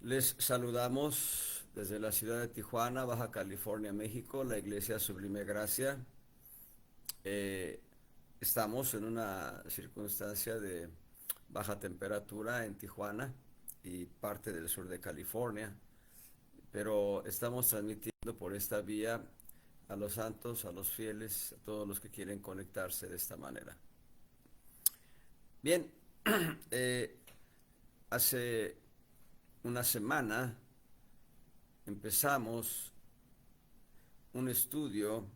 Les saludamos desde la ciudad de Tijuana, Baja California, México, la Iglesia Sublime Gracia. Eh, Estamos en una circunstancia de baja temperatura en Tijuana y parte del sur de California, pero estamos transmitiendo por esta vía a los santos, a los fieles, a todos los que quieren conectarse de esta manera. Bien, eh, hace una semana empezamos un estudio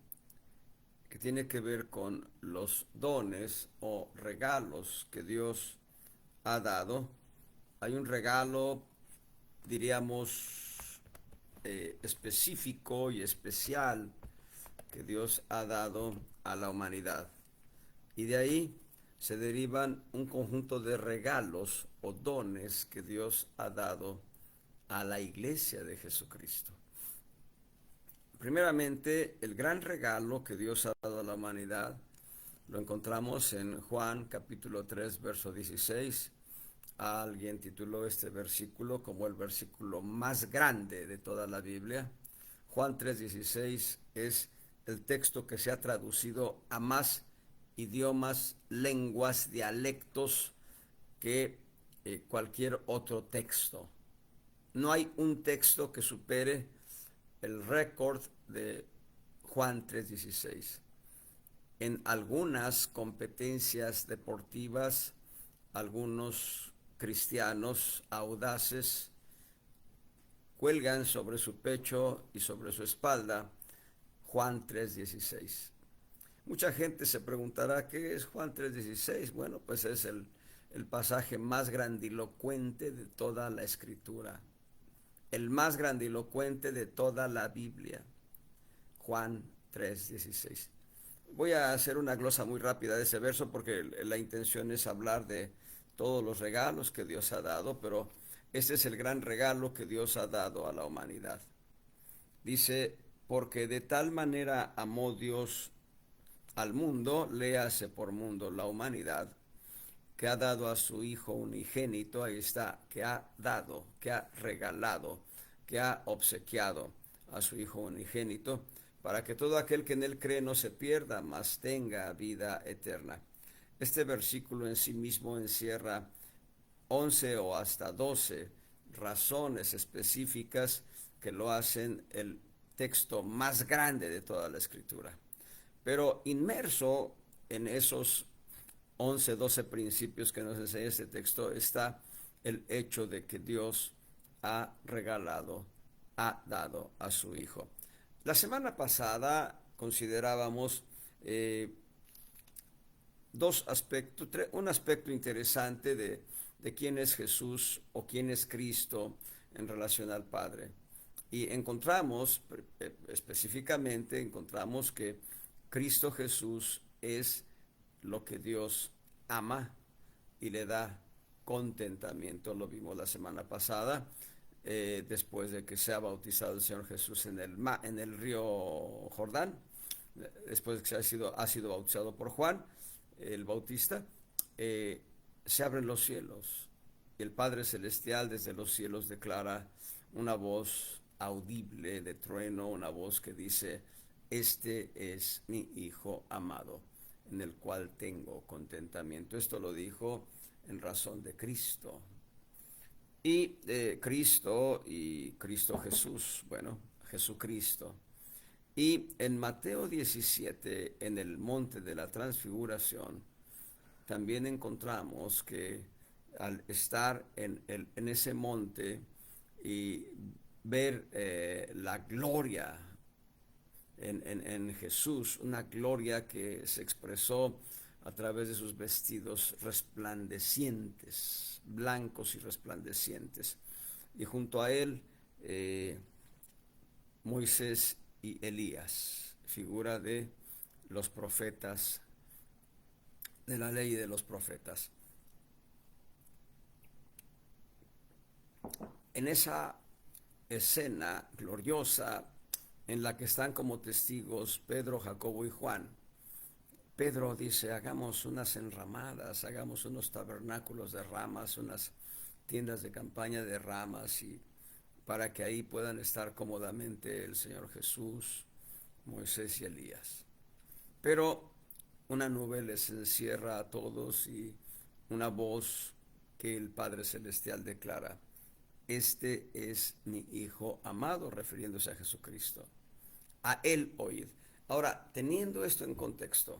que tiene que ver con los dones o regalos que Dios ha dado. Hay un regalo, diríamos, específico y especial que Dios ha dado a la humanidad. Y de ahí se derivan un conjunto de regalos o dones que Dios ha dado a la iglesia de Jesucristo. Primeramente, el gran regalo que Dios ha dado a la humanidad lo encontramos en Juan capítulo 3, verso 16. Alguien tituló este versículo como el versículo más grande de toda la Biblia. Juan 3:16 es el texto que se ha traducido a más idiomas, lenguas, dialectos que cualquier otro texto. No hay un texto que supere el récord de Juan 3:16. En algunas competencias deportivas, algunos cristianos audaces cuelgan sobre su pecho y sobre su espalda Juan 3:16. Mucha gente se preguntará, ¿qué es Juan 3:16? Bueno, pues es el pasaje más grandilocuente de toda la escritura, el más grandilocuente de toda la Biblia. Juan 3:16. Voy a hacer una glosa muy rápida de ese verso porque la intención es hablar de todos los regalos que Dios ha dado, pero este es el gran regalo que Dios ha dado a la humanidad. Dice, porque de tal manera amó Dios al mundo, léase por mundo la humanidad, que ha dado a su Hijo unigénito, ahí está, que ha dado, que ha regalado, que ha obsequiado a su Hijo unigénito, para que todo aquel que en él cree no se pierda, mas tenga vida eterna. Este versículo en sí mismo encierra 11 o hasta 12 razones específicas que lo hacen el texto más grande de toda la escritura. Pero inmerso en esos 11, 12 principios que nos enseña este texto está el hecho de que Dios ha regalado, ha dado a su Hijo. La semana pasada considerábamos dos aspectos, un aspecto interesante de quién es Jesús o quién es Cristo en relación al Padre. Y encontramos, específicamente, encontramos que Cristo Jesús es lo que Dios ama y le da contentamiento. Lo vimos la semana pasada, después de que se ha bautizado el Señor Jesús en el río Jordán, después de que ha sido bautizado por Juan el Bautista, se abren los cielos y el Padre Celestial desde los cielos declara una voz audible de trueno, una voz que dice, este es mi Hijo amado, en el cual tengo contentamiento. Esto lo dijo en razón de Cristo. Y Cristo y Cristo Jesús, bueno, Jesucristo. Y en Mateo 17, en el monte de la transfiguración, también encontramos que al estar en ese monte y ver la gloria en Jesús, una gloria que se expresó a través de sus vestidos resplandecientes, blancos y resplandecientes. Y junto a él, Moisés y Elías, figura de los profetas, de la ley de los profetas. En esa escena gloriosa en la que están como testigos Pedro, Jacobo y Juan, Pedro dice, hagamos unas enramadas, hagamos unos tabernáculos de ramas, unas tiendas de campaña de ramas, y para que ahí puedan estar cómodamente el Señor Jesús, Moisés y Elías. Pero una nube les encierra a todos y una voz que el Padre Celestial declara: este es mi Hijo amado, refiriéndose a Jesucristo. A Él oíd. Ahora, teniendo esto en contexto,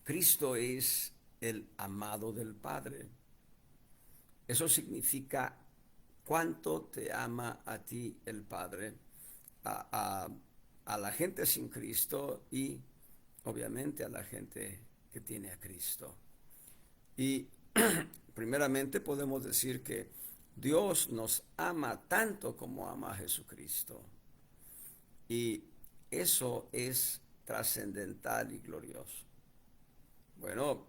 Cristo es el amado del Padre. Eso significa cuánto te ama a ti el Padre, a la gente sin Cristo y obviamente a la gente que tiene a Cristo. Y primeramente podemos decir que Dios nos ama tanto como ama a Jesucristo. Y eso es trascendental y glorioso. Bueno,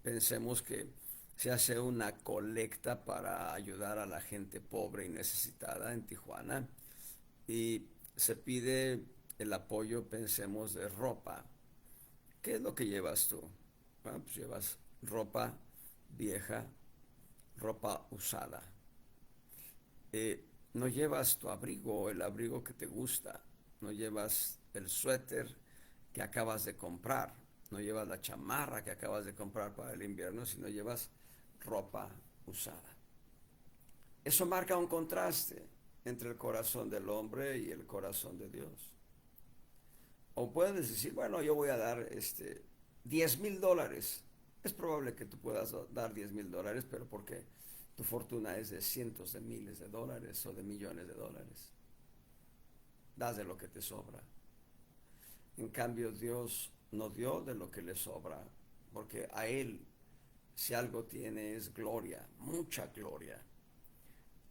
pensemos que se hace una colecta para ayudar a la gente pobre y necesitada en Tijuana y se pide el apoyo, pensemos, de ropa. ¿Qué es lo que llevas tú? Bueno, pues llevas ropa vieja, ropa usada. No llevas tu abrigo, el abrigo que te gusta. No llevas el suéter que acabas de comprar. No llevas la chamarra que acabas de comprar para el invierno, sino llevas ropa usada. Eso marca un contraste entre el corazón del hombre y el corazón de Dios. O puedes decir, bueno, yo voy a dar $10,000. Es probable que tú puedas dar $10,000, pero porque tu fortuna es de cientos de miles de dólares o de millones de dólares. Das de lo que te sobra. En cambio, Dios no dio de lo que le sobra, porque a Él, si algo tiene, es gloria, mucha gloria.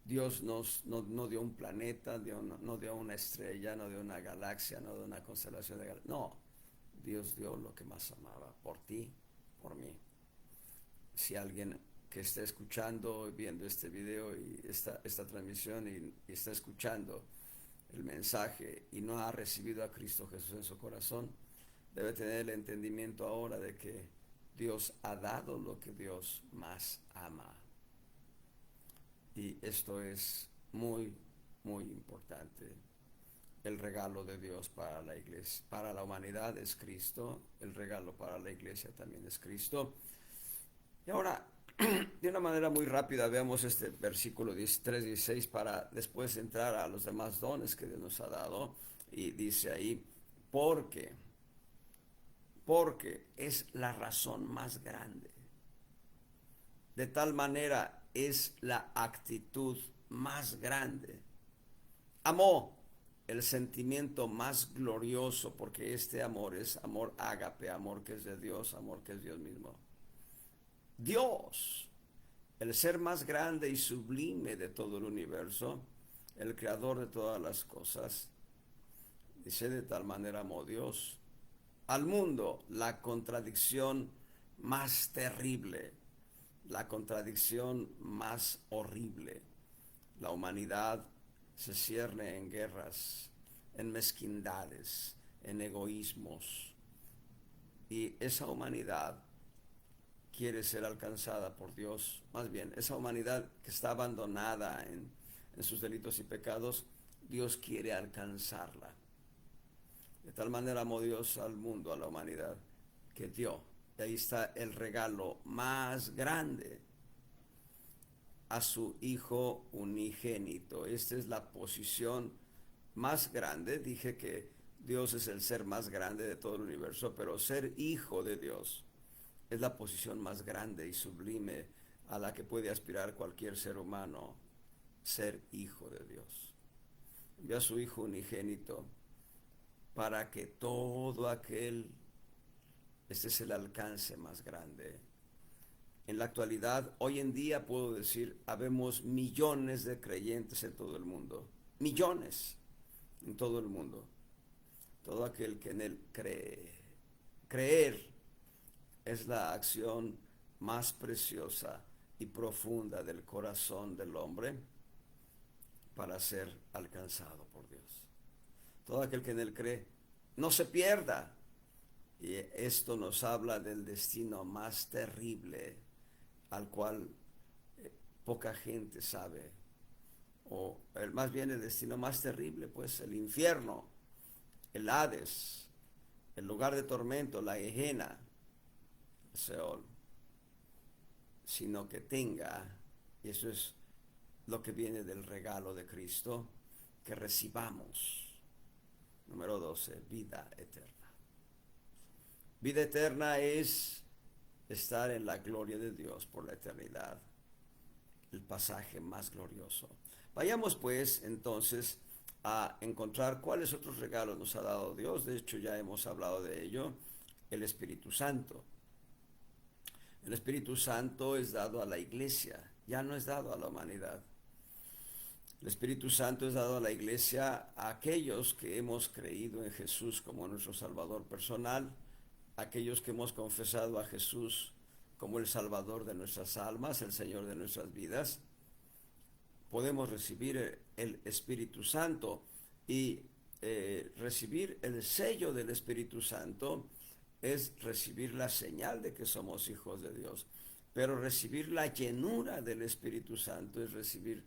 Dios no dio un planeta, no dio una estrella, no dio una galaxia, no dio una constelación de galaxias. No, Dios dio lo que más amaba, por ti, por mí. Si alguien que está escuchando, viendo este video y esta transmisión y está escuchando el mensaje y no ha recibido a Cristo Jesús en su corazón, debe tener el entendimiento ahora de que Dios ha dado lo que Dios más ama. Y esto es muy, muy importante. El regalo de Dios para la iglesia, para la humanidad es Cristo. El regalo para la iglesia también es Cristo. Y ahora, de una manera muy rápida, veamos este versículo 13, 16 para después entrar a los demás dones que Dios nos ha dado. Y dice ahí, porque es la razón más grande. De tal manera es la actitud más grande. Amó el sentimiento más glorioso, porque este amor es amor ágape, amor que es de Dios, amor que es Dios mismo. Dios, el ser más grande y sublime de todo el universo, el creador de todas las cosas, dice: de tal manera amó Dios al mundo, la contradicción más terrible, la contradicción más horrible. La humanidad se cierne en guerras, en mezquindades, en egoísmos, y esa humanidad quiere ser alcanzada por Dios. Más bien, esa humanidad que está abandonada en sus delitos y pecados, Dios quiere alcanzarla. De tal manera amó Dios al mundo, a la humanidad, que dio. Y ahí está el regalo más grande, a su Hijo unigénito. Esta es la posición más grande. Dije que Dios es el ser más grande de todo el universo, pero ser hijo de Dios es la posición más grande y sublime a la que puede aspirar cualquier ser humano: ser hijo de Dios. Envió a su Hijo unigénito para que todo aquel, este es el alcance más grande. En la actualidad, hoy en día puedo decir, habemos millones de creyentes en todo el mundo. Millones en todo el mundo. Todo aquel que en Él cree. Creer es la acción más preciosa y profunda del corazón del hombre para ser alcanzado por Dios. Todo aquel que en Él cree no se pierda. Y esto nos habla del destino más terrible al cual poca gente sabe. o más bien el destino más terrible, pues el infierno, el Hades, el lugar de tormento, la Gehenna, Seol, sino que tenga, y eso es lo que viene del regalo de Cristo, que recibamos. Número 12, vida eterna. Vida eterna es estar en la gloria de Dios por la eternidad, el pasaje más glorioso. Vayamos pues entonces a encontrar cuáles otros regalos nos ha dado Dios. De hecho ya hemos hablado de ello. El Espíritu Santo. El Espíritu Santo es dado a la iglesia, ya no es dado a la humanidad. El Espíritu Santo es dado a la iglesia a aquellos que hemos creído en Jesús como nuestro Salvador personal, aquellos que hemos confesado a Jesús como el Salvador de nuestras almas, el Señor de nuestras vidas. Podemos recibir el Espíritu Santo y recibir el sello del Espíritu Santo es recibir la señal de que somos hijos de Dios. Pero recibir la llenura del Espíritu Santo es recibir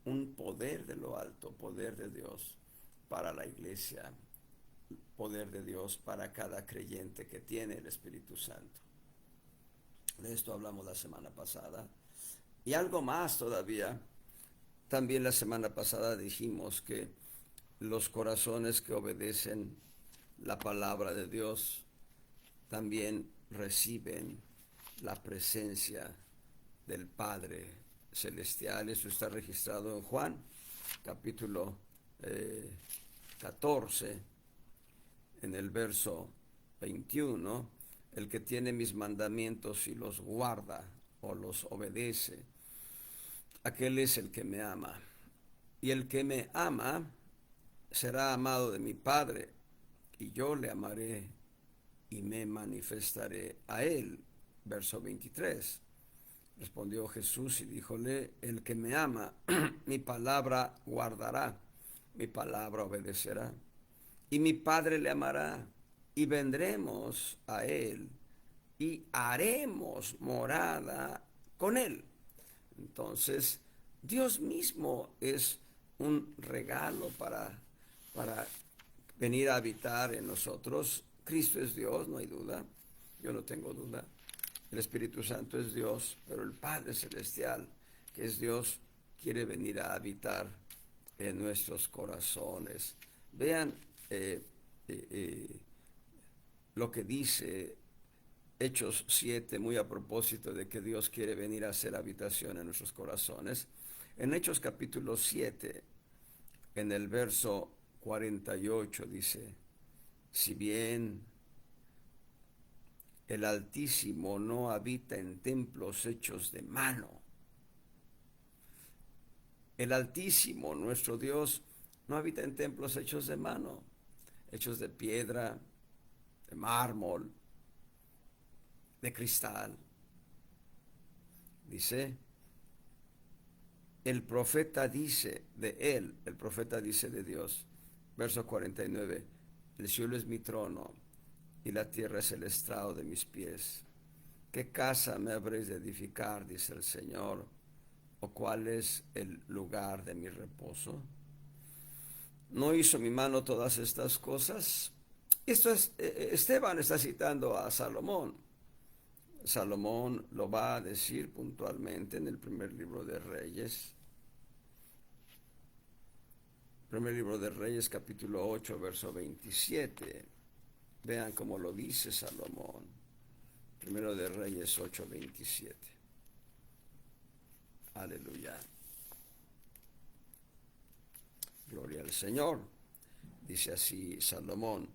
un poder de lo alto, poder de Dios para la iglesia, poder de Dios para cada creyente que tiene el Espíritu Santo. De esto hablamos la semana pasada. Y algo más todavía. También la semana pasada dijimos que los corazones que obedecen la palabra de Dios también reciben la presencia del Padre Celestial. Eso está registrado en Juan, capítulo 14, en el verso 21. El que tiene mis mandamientos y los guarda o los obedece, aquel es el que me ama. Y el que me ama será amado de mi Padre, y yo le amaré y me manifestaré a él. Verso 23. Respondió Jesús y díjole, el que me ama, mi palabra guardará, mi palabra obedecerá. Y mi Padre le amará, y vendremos a él, y haremos morada con él. Entonces, Dios mismo es un regalo para venir a habitar en nosotros. Cristo es Dios, no hay duda, yo no tengo duda. El Espíritu Santo es Dios, pero el Padre Celestial, que es Dios, quiere venir a habitar en nuestros corazones. Vean lo que dice Hechos 7, muy a propósito de que Dios quiere venir a hacer habitación en nuestros corazones. En Hechos capítulo 7, en el verso 48 dice, si bien el Altísimo no habita en templos hechos de mano. El Altísimo, nuestro Dios, no habita en templos hechos de mano, hechos de piedra, de mármol, de cristal. Dice, el profeta dice de él, el profeta dice de Dios, verso 49, el cielo es mi trono y la tierra es el estrado de mis pies. ¿Qué casa me habréis de edificar, dice el Señor? ¿O cuál es el lugar de mi reposo? ¿No hizo mi mano todas estas cosas? Esto es, Esteban está citando a Salomón. Salomón lo va a decir puntualmente en el primer libro de Reyes. Primer libro de Reyes, capítulo 8, verso 27. Vean cómo lo dice Salomón. Primero de Reyes 8, 27. Aleluya. Gloria al Señor. Dice así Salomón.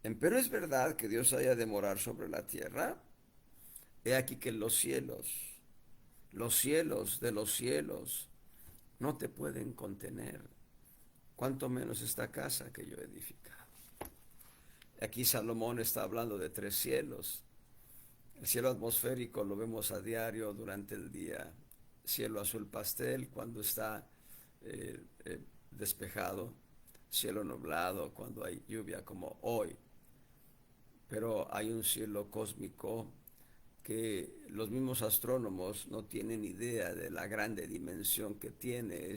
Empero es verdad que Dios haya de morar sobre la tierra. He aquí que los cielos de los cielos, no te pueden contener, cuanto menos esta casa que yo he edificado. Aquí Salomón está hablando de 3 cielos. El cielo atmosférico lo vemos a diario durante el día. Cielo azul pastel cuando está despejado. Cielo nublado cuando hay lluvia como hoy. Pero hay un cielo cósmico que los mismos astrónomos no tienen idea de la grande dimensión que tiene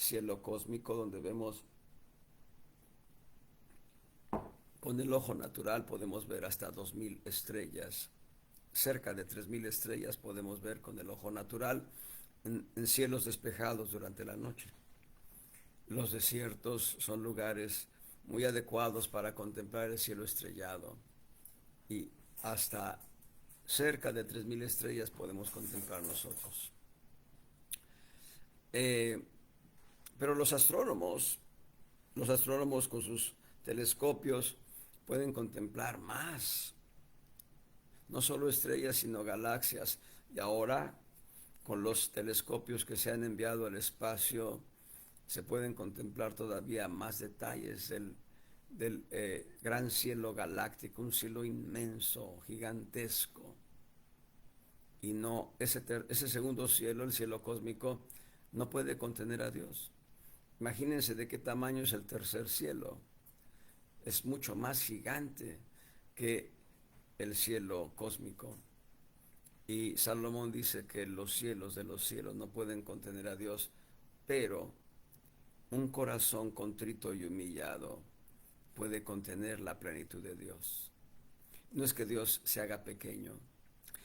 cielo cósmico donde vemos con el ojo natural, podemos ver hasta 2000 estrellas. Cerca de 3000 estrellas podemos ver con el ojo natural en cielos despejados durante la noche. Los desiertos son lugares muy adecuados para contemplar el cielo estrellado y hasta cerca de 3000 estrellas podemos contemplar nosotros. Pero los astrónomos con sus telescopios pueden contemplar más, no solo estrellas, sino galaxias. Y ahora, con los telescopios que se han enviado al espacio, se pueden contemplar todavía más detalles del gran cielo galáctico, un cielo inmenso, gigantesco. Y no, ese segundo cielo, el cielo cósmico, no puede contener a Dios. Imagínense de qué tamaño es el tercer cielo. Es mucho más gigante que el cielo cósmico. Y Salomón dice que los cielos de los cielos no pueden contener a Dios, pero un corazón contrito y humillado puede contener la plenitud de Dios. No es que Dios se haga pequeño,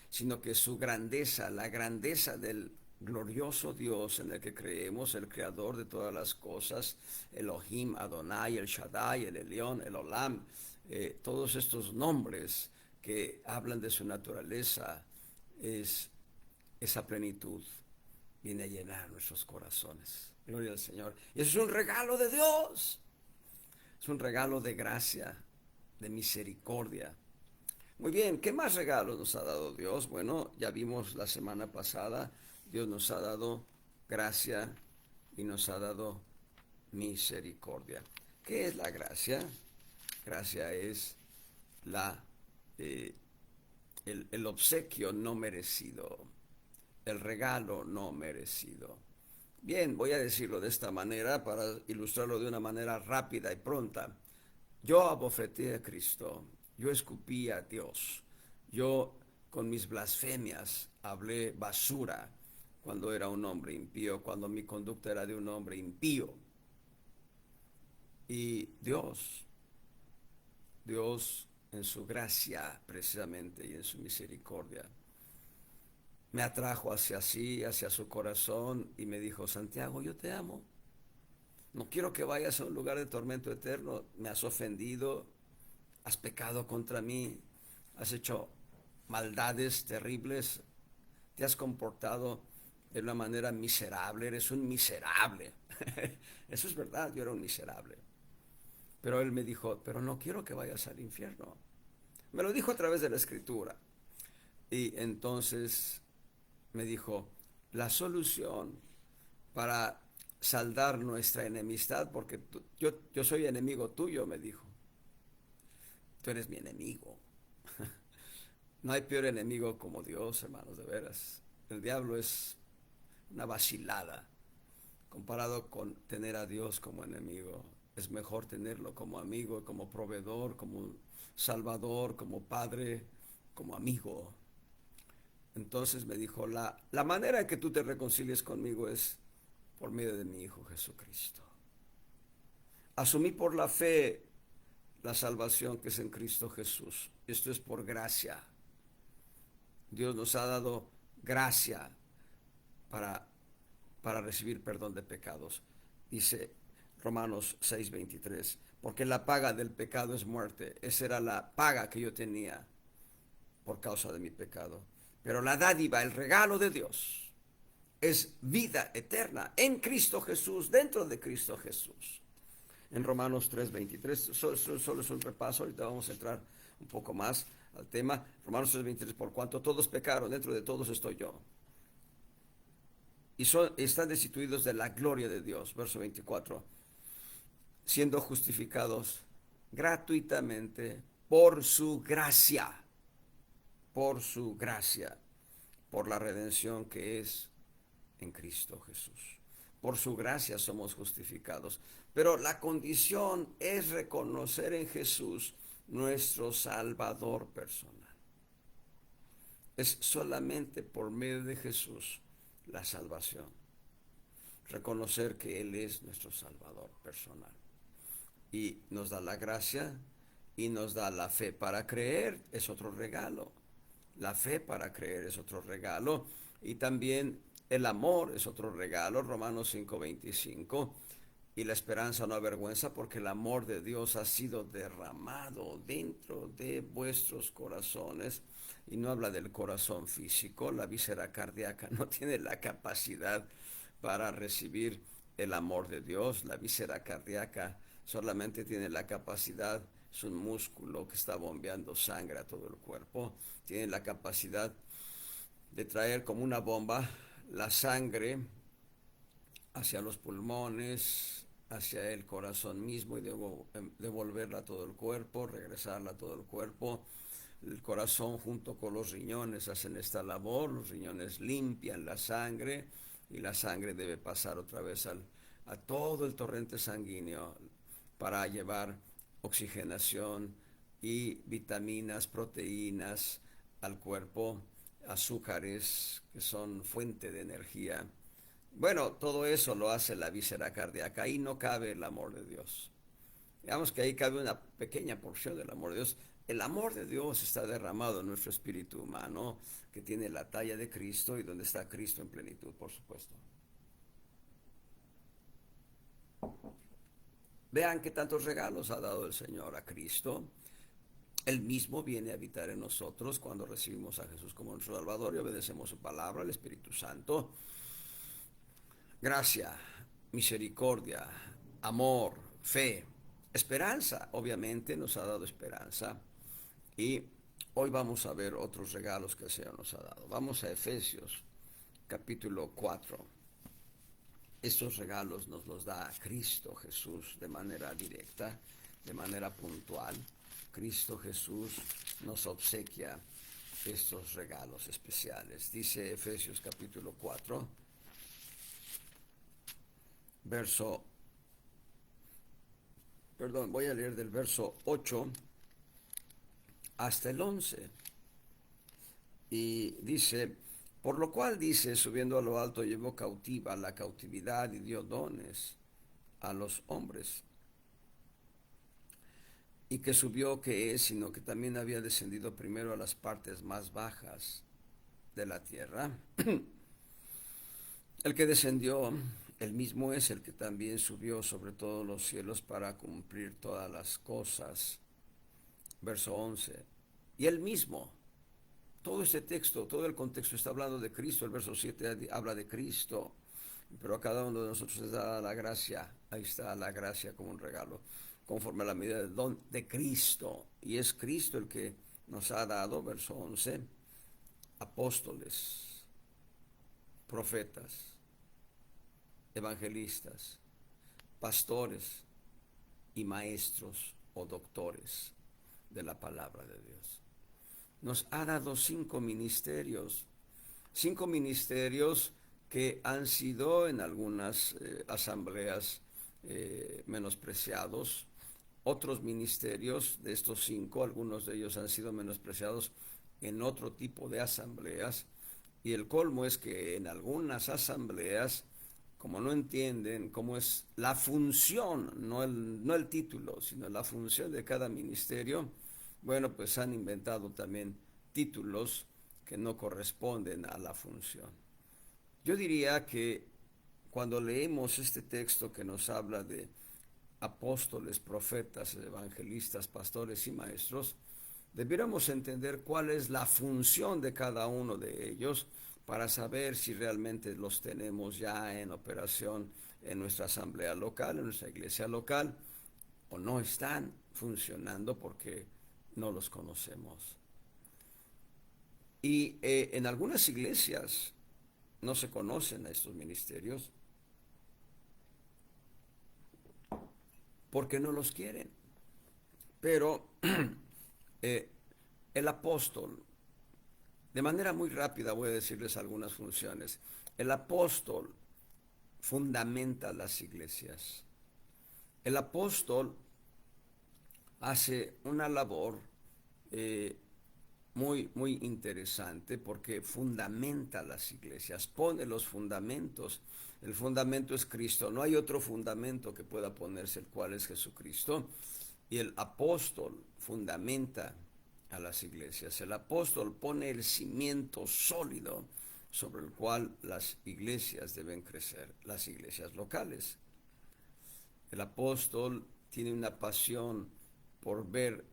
sino que su grandeza, la grandeza del glorioso Dios en el que creemos, el creador de todas las cosas, Elohim, Adonai, el Shaddai, el Elión, el Olam, todos estos nombres que hablan de su naturaleza, esa plenitud viene a llenar nuestros corazones. Gloria al Señor. Y eso es un regalo de Dios. Es un regalo de gracia, de misericordia. Muy bien, ¿qué más regalos nos ha dado Dios? Bueno, ya vimos la semana pasada, Dios nos ha dado gracia y nos ha dado misericordia. ¿Qué es la gracia? Gracia es el obsequio no merecido, el regalo no merecido. Bien, voy a decirlo de esta manera para ilustrarlo de una manera rápida y pronta. Yo abofeteé a Cristo, yo escupí a Dios, yo con mis blasfemias hablé basura cuando era un hombre impío, cuando mi conducta era de un hombre impío. Y Dios en su gracia precisamente y en su misericordia, me atrajo hacia sí, hacia su corazón y me dijo: Santiago, yo te amo. No quiero que vayas a un lugar de tormento eterno. Me has ofendido, has pecado contra mí, has hecho maldades terribles, te has comportado de una manera miserable, eres un miserable. Eso es verdad, yo era un miserable. Pero él me dijo: pero no quiero que vayas al infierno. Me lo dijo a través de la Escritura. Y entonces me dijo: la solución para saldar nuestra enemistad, porque yo soy enemigo tuyo, me dijo. Tú eres mi enemigo. No hay peor enemigo como Dios, hermanos, de veras. El diablo es una vacilada comparado con tener a Dios como enemigo. Es mejor tenerlo como amigo, como proveedor, como salvador, como padre, como amigo. Entonces me dijo: la manera en que tú te reconcilies conmigo es por medio de mi Hijo Jesucristo. Asumí por la fe la salvación que es en Cristo Jesús. Esto es por gracia. Dios nos ha dado gracia para recibir perdón de pecados. Dice Romanos 6:23, porque la paga del pecado es muerte. Esa era la paga que yo tenía por causa de mi pecado. Pero la dádiva, el regalo de Dios, es vida eterna en Cristo Jesús, dentro de Cristo Jesús. En Romanos 3:23, solo es un repaso, ahorita vamos a entrar un poco más al tema. Romanos 3:23, por cuanto todos pecaron, dentro de todos estoy yo. Y están destituidos de la gloria de Dios. Verso 24, siendo justificados gratuitamente por su gracia, por la redención que es en Cristo Jesús. Por su gracia somos justificados. Pero la condición es reconocer en Jesús nuestro Salvador personal. Es solamente por medio de Jesús la salvación. reconocer que Él es nuestro Salvador personal. Y nos da la gracia y nos da la fe para creer, es otro regalo. La fe para creer es otro regalo. Y también el amor es otro regalo, Romanos 5:25. Y la esperanza no avergüenza porque el amor de Dios ha sido derramado dentro de vuestros corazones. Y no habla del corazón físico, la víscera cardíaca no tiene la capacidad para recibir el amor de Dios. La víscera cardíaca solamente tiene la capacidad, es un músculo que está bombeando sangre a todo el cuerpo, tiene la capacidad de traer como una bomba la sangre hacia los pulmones, hacia el corazón mismo y devolverla a todo el cuerpo, regresarla a todo el cuerpo. El corazón junto con los riñones hacen esta labor, los riñones limpian la sangre y la sangre debe pasar otra vez a todo el torrente sanguíneo para llevar oxigenación y vitaminas, proteínas al cuerpo, azúcares que son fuente de energía. Bueno, todo eso lo hace la víscera cardíaca. Ahí no cabe el amor de Dios. Digamos que ahí cabe una pequeña porción del amor de Dios. El amor de Dios está derramado en nuestro espíritu humano, que tiene la talla de Cristo y donde está Cristo en plenitud, por supuesto. Vean qué tantos regalos ha dado el Señor a Cristo. Él mismo viene a habitar en nosotros cuando recibimos a Jesús como nuestro Salvador y obedecemos su palabra, el Espíritu Santo. Gracia, misericordia, amor, fe, esperanza, obviamente nos ha dado esperanza. Y hoy vamos a ver otros regalos que el Señor nos ha dado. Vamos a Efesios capítulo 4. Estos regalos nos los da Cristo Jesús de manera directa, de manera puntual. Cristo Jesús nos obsequia estos regalos especiales. Dice Efesios capítulo 4, voy a leer del verso 8 hasta el 11. Y dice, por lo cual dice, subiendo a lo alto llevó cautiva la cautividad y dio dones a los hombres. Y que subió que es, sino que también había descendido primero a las partes más bajas de la tierra. El que descendió, el mismo es el que también subió sobre todos los cielos para cumplir todas las cosas. Verso 11. Y él mismo, todo este texto, todo el contexto está hablando de Cristo. El verso 7 habla de Cristo, pero a cada uno de nosotros les da la gracia. Ahí está la gracia como un regalo, conforme a la medida del don de Cristo. Y es Cristo el que nos ha dado, verso 11, apóstoles, profetas, evangelistas, pastores y maestros o doctores de la palabra de Dios. Nos ha dado 5 ministerios que han sido en algunas asambleas menospreciados. Otros ministerios de estos 5, algunos de ellos han sido menospreciados en otro tipo de asambleas. Y el colmo es que en algunas asambleas, como no entienden cómo es la función, no el título, sino la función de cada ministerio, bueno, pues han inventado también títulos que no corresponden a la función. Yo diría que cuando leemos este texto que nos habla de apóstoles, profetas, evangelistas, pastores y maestros, debiéramos entender cuál es la función de cada uno de ellos para saber si realmente los tenemos ya en operación en nuestra asamblea local, en nuestra iglesia local, o no están funcionando porque no los conocemos. Y en algunas iglesias no se conocen a estos ministerios porque no los quieren. Pero el apóstol, de manera muy rápida voy a decirles algunas funciones. El apóstol fundamenta las iglesias. El apóstol hace una labor muy interesante porque fundamenta las iglesias, pone los fundamentos. El fundamento es Cristo, no hay otro fundamento que pueda ponerse, el cual es Jesucristo. Y el apóstol fundamenta a las iglesias. El apóstol pone el cimiento sólido sobre el cual las iglesias deben crecer, las iglesias locales. El apóstol tiene una pasión por ver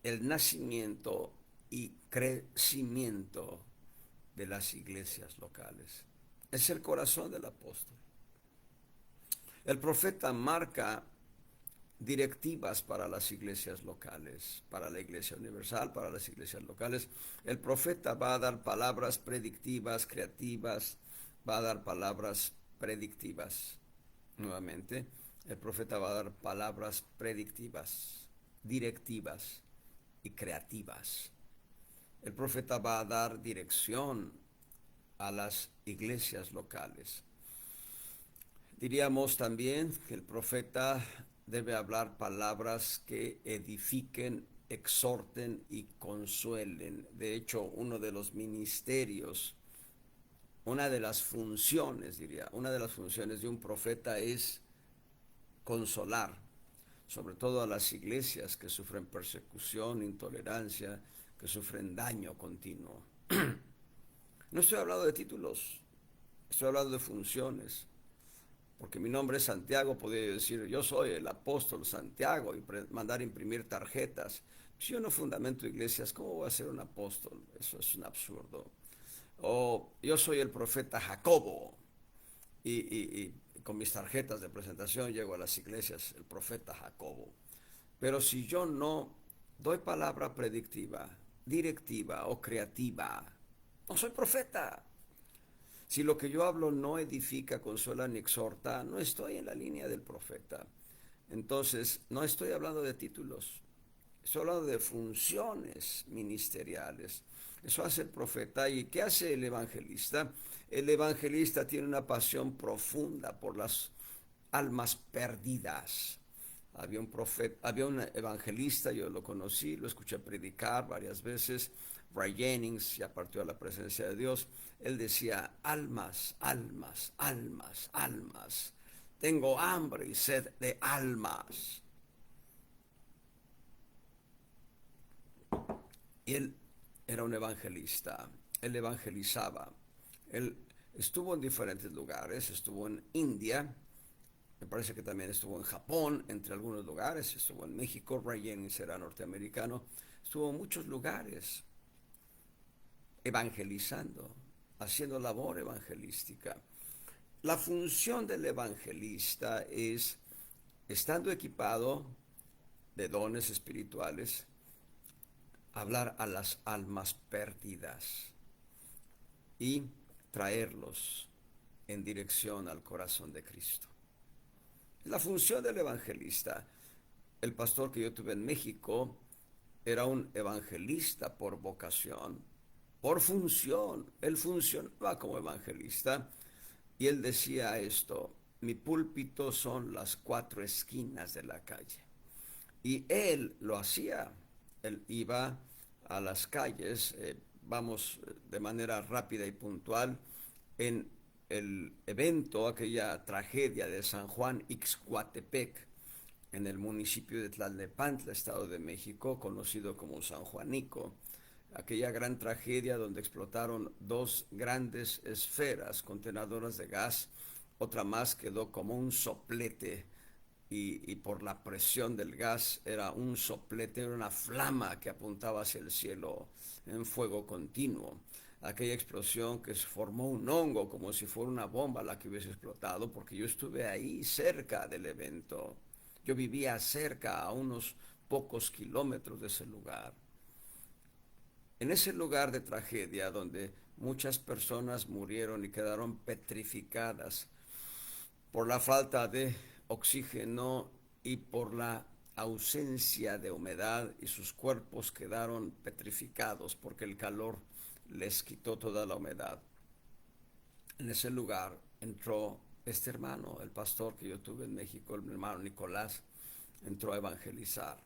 el nacimiento y crecimiento de las iglesias locales. Es el corazón del apóstol. El profeta marca directivas para las iglesias locales, para la iglesia universal, para las iglesias locales. El profeta va a dar palabras predictivas, creativas, va a dar palabras predictivas. Nuevamente, el profeta va a dar palabras predictivas, directivas y creativas. El profeta va a dar dirección a las iglesias locales. Diríamos también que el profeta debe hablar palabras que edifiquen, exhorten y consuelen. De hecho, uno de los ministerios, una de las funciones, una de las funciones de un profeta es consolar, sobre todo a las iglesias que sufren persecución, intolerancia, que sufren daño continuo. No estoy hablando de títulos, estoy hablando de funciones. Porque mi nombre es Santiago, podría decir, yo soy el apóstol Santiago y mandar imprimir tarjetas. Si yo no fundamento iglesias, ¿cómo voy a ser un apóstol? Eso es un absurdo. O yo soy el profeta Jacobo y con mis tarjetas de presentación llego a las iglesias, el profeta Jacobo. Pero si yo no doy palabra predictiva, directiva o creativa, no soy profeta. Si lo que yo hablo no edifica, consuela ni exhorta, no estoy en la línea del profeta. Entonces, no estoy hablando de títulos, estoy hablando de funciones ministeriales. Eso hace el profeta. ¿Y qué hace el evangelista? El evangelista tiene una pasión profunda por las almas perdidas. Había un evangelista, yo lo conocí, lo escuché predicar varias veces. Ray Jennings ya partió a la presencia de Dios. Él decía, almas, almas, almas, almas. Tengo hambre y sed de almas. Y él era un evangelista. Él evangelizaba. Él estuvo en diferentes lugares. Estuvo en India. Me parece que también estuvo en Japón, entre algunos lugares. Estuvo en México. Ray Jennings era norteamericano. Estuvo en muchos lugares evangelizando, haciendo labor evangelística. La función del evangelista es, estando equipado de dones espirituales, hablar a las almas perdidas y traerlos en dirección al corazón de Cristo. La función del evangelista. El pastor que yo tuve en México era un evangelista por vocación, por función. Él funcionaba como evangelista y él decía esto: mi púlpito son las 4 esquinas de la calle. Y él lo hacía. Él iba a las calles, vamos de manera rápida y puntual, en el evento, aquella tragedia de San Juan Ixcuatepec, en el municipio de Tlalnepantla, Estado de México, conocido como San Juanico. Aquella gran tragedia donde explotaron 2 grandes esferas contenedoras de gas, otra más quedó como un soplete y por la presión del gas era un soplete, era una flama que apuntaba hacia el cielo en fuego continuo. Aquella explosión que se formó un hongo como si fuera una bomba la que hubiese explotado, porque yo estuve ahí cerca del evento. Yo vivía cerca, a unos pocos kilómetros de ese lugar. En ese lugar de tragedia donde muchas personas murieron y quedaron petrificadas por la falta de oxígeno y por la ausencia de humedad, y sus cuerpos quedaron petrificados porque el calor les quitó toda la humedad. En ese lugar entró este hermano, el pastor que yo tuve en México, el hermano Nicolás, entró a evangelizar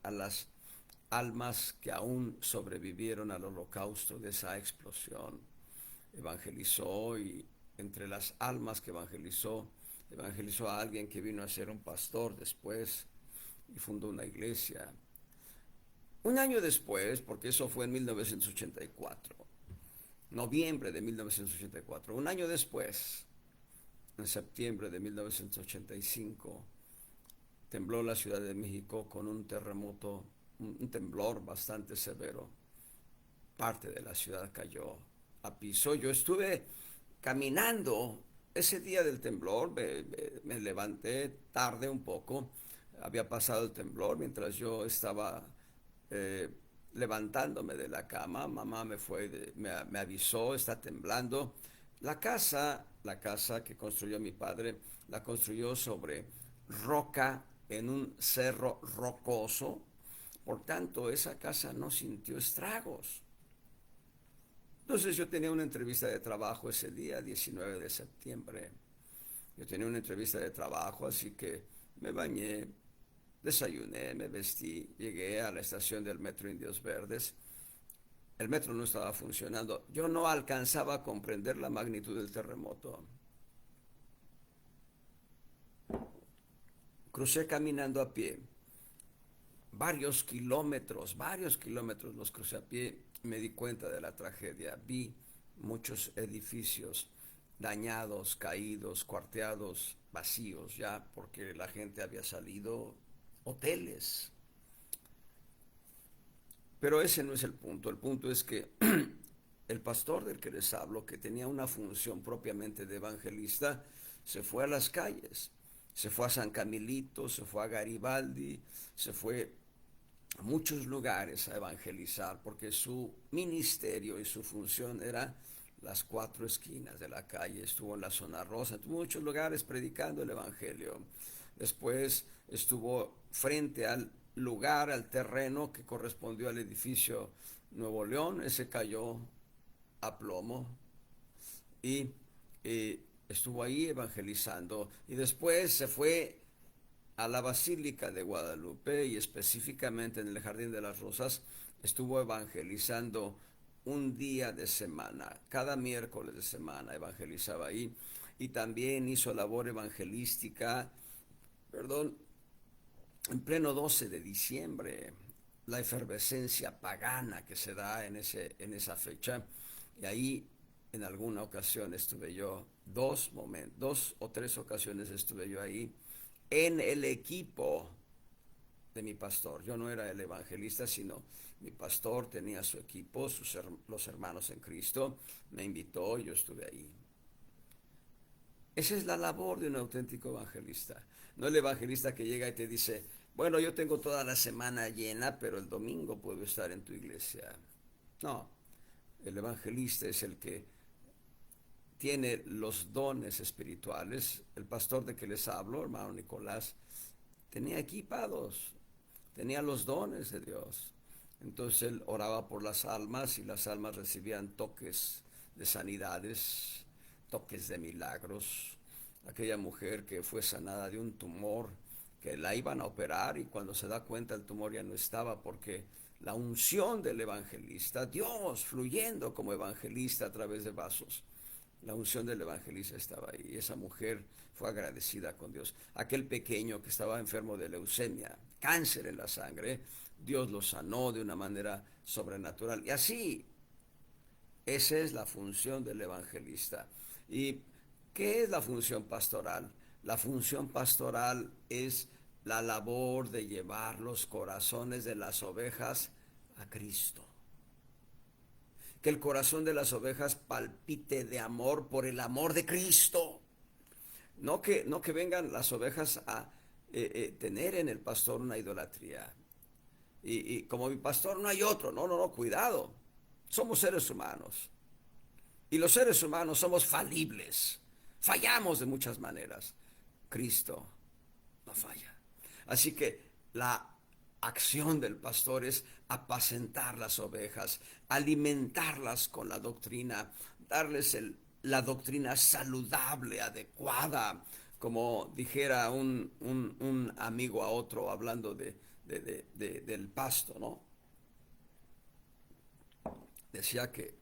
a las almas que aún sobrevivieron al holocausto de esa explosión. Evangelizó y entre las almas que evangelizó, evangelizó a alguien que vino a ser un pastor después y fundó una iglesia. Un año después, porque eso fue en 1984, noviembre de 1984, un año después, en septiembre de 1985, tembló la Ciudad de México con un terremoto, un temblor bastante severo. Parte de la ciudad cayó a piso. Yo estuve caminando ese día del temblor, me levanté tarde un poco, había pasado el temblor mientras yo estaba eh, levantándome de la cama. Mamá me avisó, está temblando. La casa que construyó mi padre, la construyó sobre roca en un cerro rocoso. Por tanto, esa casa no sintió estragos. Entonces yo tenía una entrevista de trabajo ese día, 19 de septiembre. Yo tenía una entrevista de trabajo, así que me bañé, desayuné, me vestí, llegué a la estación del metro Indios Verdes. El metro no estaba funcionando. Yo no alcanzaba a comprender la magnitud del terremoto. Crucé caminando a pie. Varios kilómetros los crucé a pie. Me di cuenta de la tragedia. Vi muchos edificios dañados, caídos, cuarteados, vacíos ya, porque la gente había salido, hoteles. Pero ese no es el punto. El punto es que el pastor del que les hablo, que tenía una función propiamente de evangelista, se fue a las calles. Se fue a San Camilito, se fue a Garibaldi, se fue a muchos lugares a evangelizar, porque su ministerio y su función era las cuatro esquinas de la calle. Estuvo en la zona rosa, estuvo en muchos lugares predicando el evangelio. Después estuvo frente al lugar, al terreno que correspondió al edificio Nuevo León. Ese cayó a plomo y estuvo ahí evangelizando. Y después se fue a la Basílica de Guadalupe y específicamente en el Jardín de las Rosas. Estuvo evangelizando un día de semana, cada miércoles de semana evangelizaba ahí, y también hizo labor evangelística, perdón, en pleno 12 de diciembre, la efervescencia pagana que se da en esa fecha. Y ahí en alguna ocasión estuve yo, dos o tres ocasiones estuve yo ahí en el equipo de mi pastor. Yo no era el evangelista, sino mi pastor tenía su equipo, los hermanos en Cristo, me invitó y yo estuve ahí. Esa es la labor de un auténtico evangelista. No el evangelista que llega y te dice, bueno, yo tengo toda la semana llena, pero el domingo puedo estar en tu iglesia. No, el evangelista es el que tiene los dones espirituales. El pastor de que les hablo, hermano Nicolás, tenía equipados, tenía los dones de Dios. Entonces él oraba por las almas y las almas recibían toques de sanidades, toques de milagros. Aquella mujer que fue sanada de un tumor, que la iban a operar y cuando se da cuenta el tumor ya no estaba, porque la unción del evangelista, Dios fluyendo como evangelista a través de vasos, la unción del evangelista estaba ahí. Y esa mujer fue agradecida con Dios. Aquel pequeño que estaba enfermo de leucemia, cáncer en la sangre, Dios lo sanó de una manera sobrenatural. Y así, esa es la función del evangelista. ¿Y qué es la función pastoral? La función pastoral es la labor de llevar los corazones de las ovejas a Cristo. Que el corazón de las ovejas palpite de amor por el amor de Cristo. No que vengan las ovejas a tener en el pastor una idolatría. Y como mi pastor no hay otro. No, cuidado. Somos seres humanos. Y los seres humanos somos falibles. Fallamos de muchas maneras. Cristo no falla. Así que la acción del pastor es apacentar las ovejas, alimentarlas con la doctrina, darles la doctrina saludable, adecuada, como dijera un amigo a otro hablando del pasto, ¿no? decía que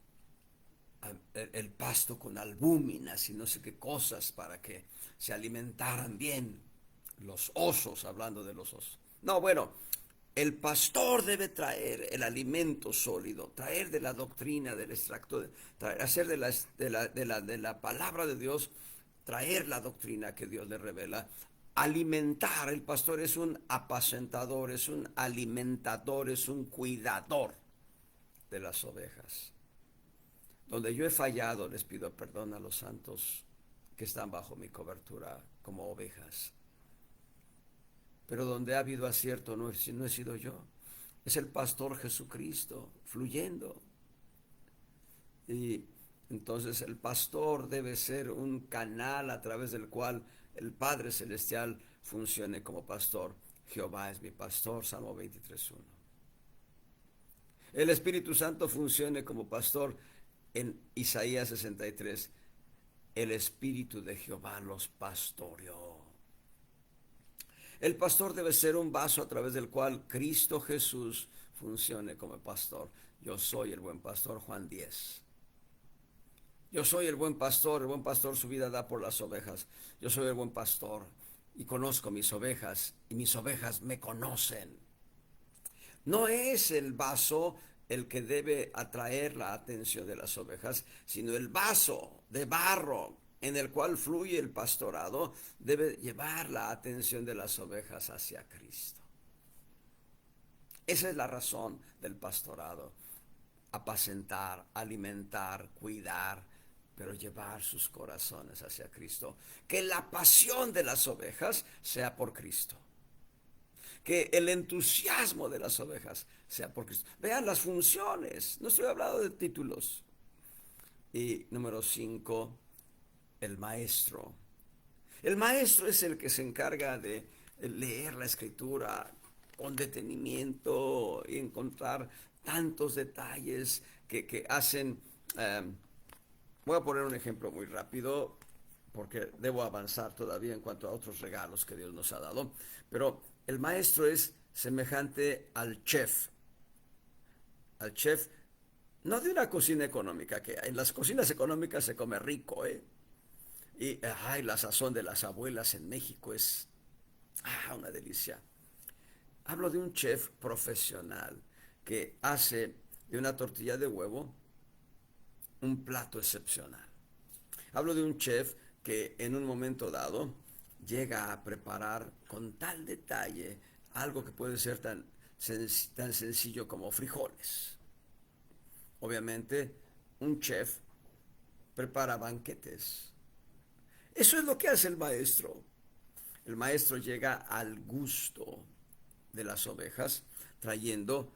el pasto con albúminas y no sé qué cosas para que se alimentaran bien los osos, hablando de los osos. No, bueno, el pastor debe traer el alimento sólido, traer de la doctrina, del extracto, hacer de la palabra de Dios, traer la doctrina que Dios le revela, alimentar. El pastor es un apacentador, es un alimentador, es un cuidador de las ovejas. Donde yo he fallado, les pido perdón a los santos que están bajo mi cobertura como ovejas. Pero donde ha habido acierto no he sido yo. Es el pastor Jesucristo fluyendo. Y entonces el pastor debe ser un canal a través del cual el Padre Celestial funcione como pastor. Jehová es mi pastor, Salmo 23:1. El Espíritu Santo funcione como pastor en Isaías 63. El Espíritu de Jehová los pastoreó. El pastor debe ser un vaso a través del cual Cristo Jesús funcione como pastor. Yo soy el buen pastor, Juan 10. Yo soy el buen pastor su vida da por las ovejas. Yo soy el buen pastor y conozco mis ovejas y mis ovejas me conocen. No es el vaso el que debe atraer la atención de las ovejas, sino el vaso de barro en el cual fluye el pastorado debe llevar la atención de las ovejas hacia Cristo. Esa es la razón del pastorado: apacentar, alimentar, cuidar, pero llevar sus corazones hacia Cristo. Que la pasión de las ovejas sea por Cristo. Que el entusiasmo de las ovejas sea por Cristo. Vean las funciones, no estoy hablando de títulos. Y número 5, el maestro. El maestro es el que se encarga de leer la escritura con detenimiento y encontrar tantos detalles que hacen... voy a poner un ejemplo muy rápido porque debo avanzar todavía en cuanto a otros regalos que Dios nos ha dado. Pero el maestro es semejante al chef. Al chef, no de una cocina económica, que en las cocinas económicas se come rico, ¿eh? Y la sazón de las abuelas en México es una delicia. Hablo de un chef profesional que hace de una tortilla de huevo un plato excepcional. Hablo de un chef que en un momento dado llega a preparar con tal detalle algo que puede ser tan sencillo como frijoles. Obviamente, un chef prepara banquetes. Eso es lo que hace el maestro. El maestro llega al gusto de las ovejas, trayendo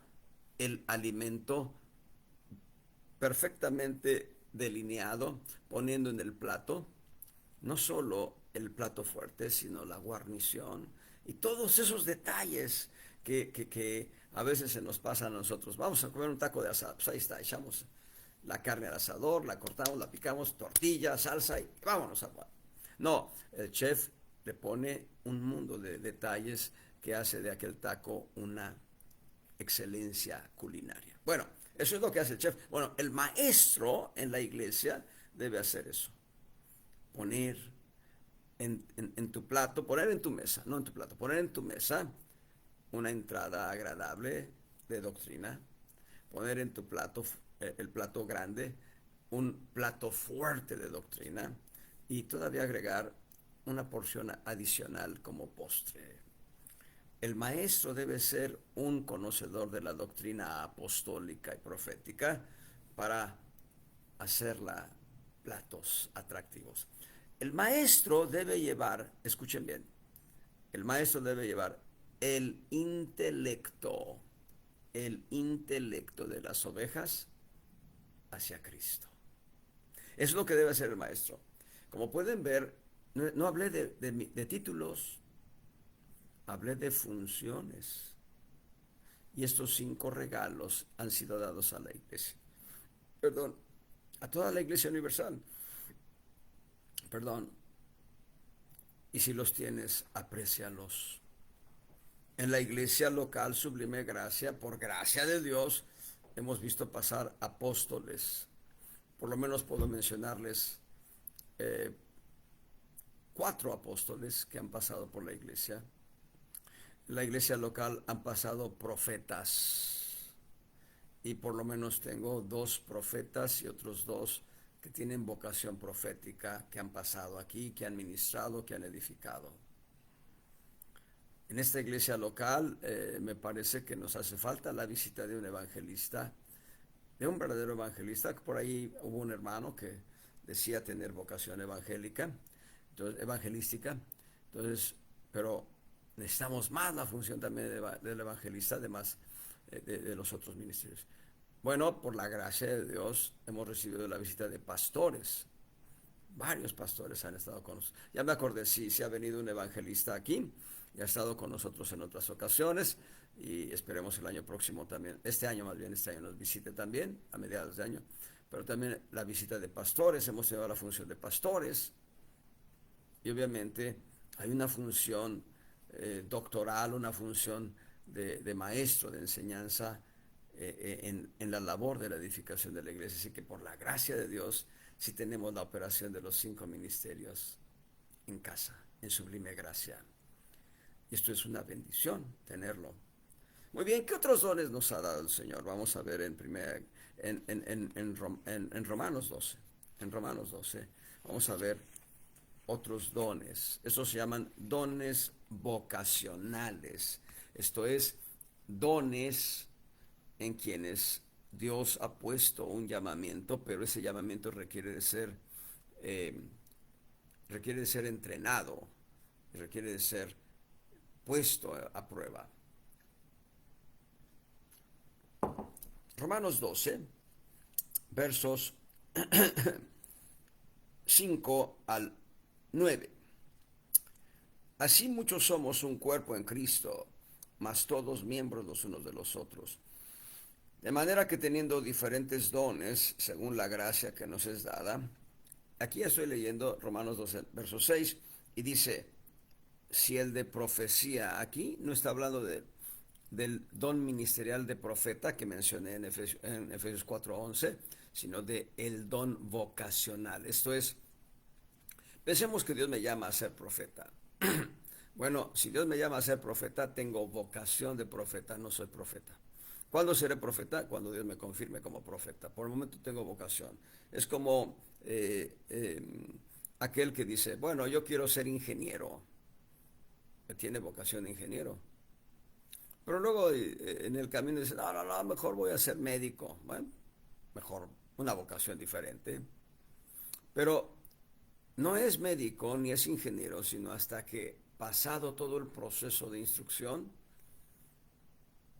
el alimento perfectamente delineado, poniendo en el plato no solo el plato fuerte, sino la guarnición y todos esos detalles que a veces se nos pasan a nosotros. Vamos a comer un taco de asado, pues ahí está, echamos la carne al asador, la cortamos, la picamos, tortilla, salsa y vámonos a jugar. No, el chef le pone un mundo de detalles que hace de aquel taco una excelencia culinaria. Bueno, eso es lo que hace el chef. Bueno, el maestro en la iglesia debe hacer eso. Poner en tu plato, poner en tu mesa, no en tu plato, poner en tu mesa una entrada agradable de doctrina, poner en tu plato, el plato grande, un plato fuerte de doctrina y todavía agregar una porción adicional como postre. El maestro debe ser un conocedor de la doctrina apostólica y profética para hacerla platos atractivos. El maestro debe llevar, escuchen bien, el maestro debe llevar el intelecto de las ovejas hacia Cristo. Eso es lo que debe hacer el maestro. Como pueden ver, no hablé de títulos, hablé de funciones. Y estos 5 regalos han sido dados a la iglesia. Perdón, a toda la iglesia universal. Perdón. Y si los tienes, aprécialos. En la iglesia local Sublime Gracia, por gracia de Dios, hemos visto pasar apóstoles. Por lo menos puedo mencionarles 4 apóstoles que han pasado por la iglesia. En la iglesia local han pasado profetas. Y por lo menos tengo 2 profetas y otros 2 que tienen vocación profética, que han pasado aquí, que han ministrado, que han edificado. En esta iglesia local me parece que nos hace falta la visita de un evangelista, de un verdadero evangelista. Por ahí hubo un hermano que decía tener vocación evangélica, entonces, evangelística, entonces, pero necesitamos más la función también del evangelista, además de los otros ministerios. Bueno, por la gracia de Dios hemos recibido la visita de pastores. Varios pastores han estado con nosotros. Ya me acordé, sí, ha venido un evangelista aquí y ha estado con nosotros en otras ocasiones, y esperemos el año próximo también, este año más bien, este año nos visite también, a mediados de año, pero también la visita de pastores, hemos tenido la función de pastores, y obviamente hay una función doctoral, una función de maestro, de enseñanza en la labor de la edificación de la iglesia. Así que por la gracia de Dios, sí tenemos la operación de los 5 ministerios en casa, en sublime gracia. Y esto es una bendición tenerlo. Muy bien, ¿qué otros dones nos ha dado el Señor? Vamos a ver en Romanos 12. En Romanos 12 vamos a ver otros dones. Esos se llaman dones vocacionales. Esto es, dones en quienes Dios ha puesto un llamamiento, pero ese llamamiento eh, requiere de ser entrenado, requiere de ser puesto a prueba. Romanos 12, versos 5 al 9. Así muchos somos un cuerpo en Cristo, mas todos miembros los unos de los otros. De manera que teniendo diferentes dones, según la gracia que nos es dada, aquí estoy leyendo Romanos 12, verso 6, y dice, si el de profecía, aquí no está hablando del don ministerial de profeta que mencioné en Efesios 4:11, sino de el don vocacional. Esto es, pensemos que Dios me llama a ser profeta. Bueno, si Dios me llama a ser profeta, tengo vocación de profeta, no soy profeta. ¿Cuándo seré profeta? Cuando Dios me confirme como profeta. Por el momento tengo vocación. Es como aquel que dice, bueno, yo quiero ser ingeniero. Tiene vocación de ingeniero. Pero luego en el camino dice, no, mejor voy a ser médico. Bueno, mejor una vocación diferente. Pero no es médico ni es ingeniero, sino hasta que, pasado todo el proceso de instrucción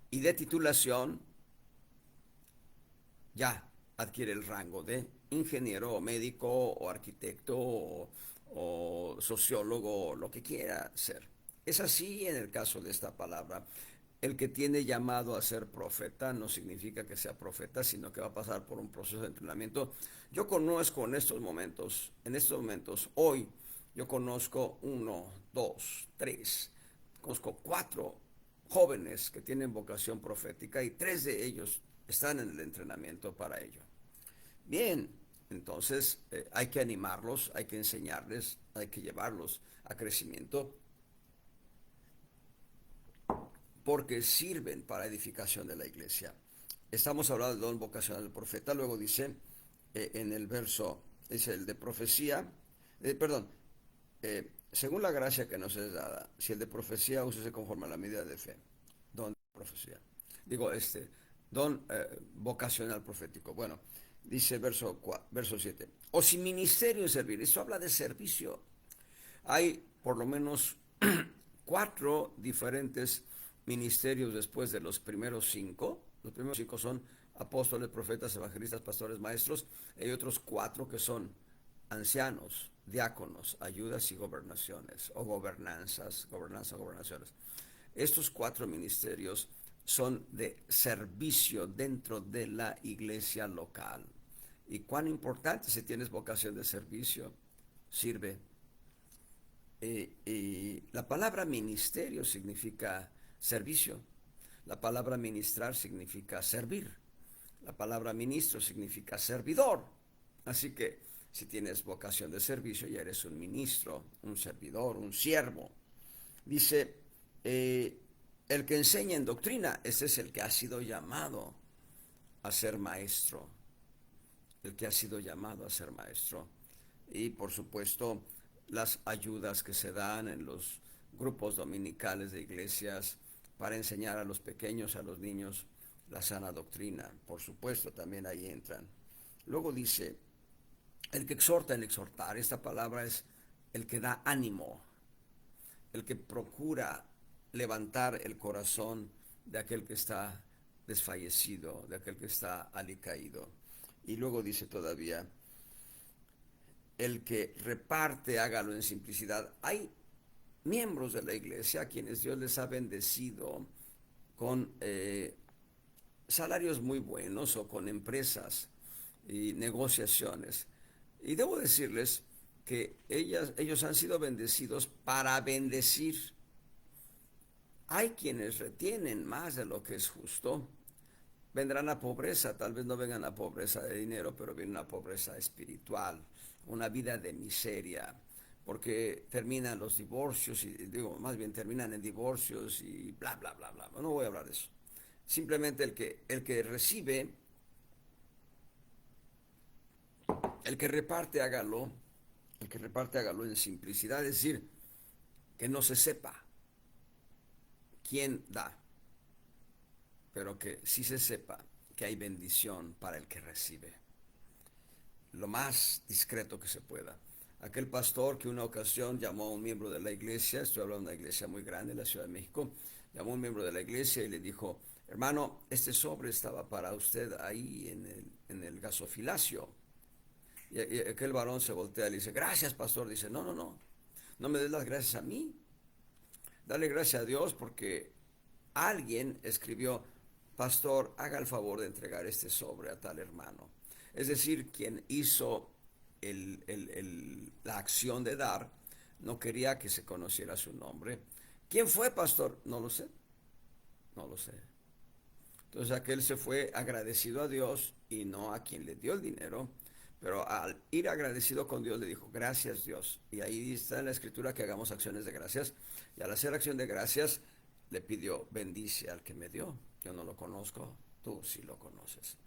y de titulación, ya adquiere el rango de ingeniero o médico o arquitecto o sociólogo o lo que quiera ser. Es así en el caso de esta palabra. El que tiene llamado a ser profeta no significa que sea profeta, sino que va a pasar por un proceso de entrenamiento. Yo conozco en estos momentos, hoy, yo conozco 1, 2, 3, conozco 4 jóvenes que tienen vocación profética y 3 de ellos están en el entrenamiento para ello. Bien, entonces hay que animarlos, hay que enseñarles, hay que llevarlos a crecimiento, porque sirven para edificación de la iglesia. Estamos hablando del don vocacional del profeta. Luego dice en el verso, dice el de profecía, según la gracia que nos es dada, si el de profecía, úsese conforme a la medida de fe. Don de profecía. Digo, don vocacional profético. Bueno, dice verso 7. O si ministerio es servir. Eso habla de servicio. Hay por lo menos 4 diferentes ministerios después de los primeros 5. Los primeros 5 son apóstoles, profetas, evangelistas, pastores, maestros. Hay otros 4 que son ancianos, diáconos, ayudas y gobernaciones, o gobernaciones. Estos 4 ministerios son de servicio dentro de la iglesia local. ¿Y cuán importante si tienes vocación de servicio? Sirve. Y la palabra ministerio significa servicio. La palabra ministrar significa servir. La palabra ministro significa servidor. Así que si tienes vocación de servicio, ya eres un ministro, un servidor, un siervo. Dice, el que enseña en doctrina, ese es el que ha sido llamado a ser maestro. El que ha sido llamado a ser maestro. Y por supuesto, las ayudas que se dan en los grupos dominicales de iglesias para enseñar a los pequeños, a los niños, la sana doctrina. Por supuesto, también ahí entran. Luego dice, el que exhorta en exhortar, esta palabra es el que da ánimo, el que procura levantar el corazón de aquel que está desfallecido, de aquel que está alicaído. Y luego dice todavía, el que reparte, hágalo en simplicidad. Hay miembros de la iglesia a quienes Dios les ha bendecido con salarios muy buenos o con empresas y negociaciones. Y debo decirles que ellos han sido bendecidos para bendecir. Hay quienes retienen más de lo que es justo. Vendrán a pobreza, tal vez no vengan a pobreza de dinero, pero viene una pobreza espiritual, una vida de miseria, porque terminan los divorcios, y digo, más bien terminan en divorcios y bla, bla, bla, bla. No voy a hablar de eso. Simplemente el que recibe, el que reparte, hágalo, el que reparte, hágalo en simplicidad, es decir, que no se sepa quién da, pero que sí se sepa que hay bendición para el que recibe. Lo más discreto que se pueda. Aquel pastor que una ocasión llamó a un miembro de la iglesia, estoy hablando de una iglesia muy grande en la Ciudad de México, llamó a un miembro de la iglesia y le dijo, hermano, este sobre estaba para usted ahí en el gasofilacio. Y aquel varón se voltea y le dice, gracias pastor. Dice, no, no, no, no me des las gracias a mí. Dale gracias a Dios porque alguien escribió, pastor, haga el favor de entregar este sobre a tal hermano. Es decir, quien hizo la acción de dar no quería que se conociera su nombre. ¿Quién fue, pastor? No lo sé, no lo sé. Entonces aquel se fue agradecido a Dios y no a quien le dio el dinero, pero al ir agradecido con Dios le dijo, gracias Dios. Y ahí está en la escritura que hagamos acciones de gracias. Y al hacer acción de gracias le pidió, bendice al que me dio. Yo no lo conozco, tú sí lo conoces.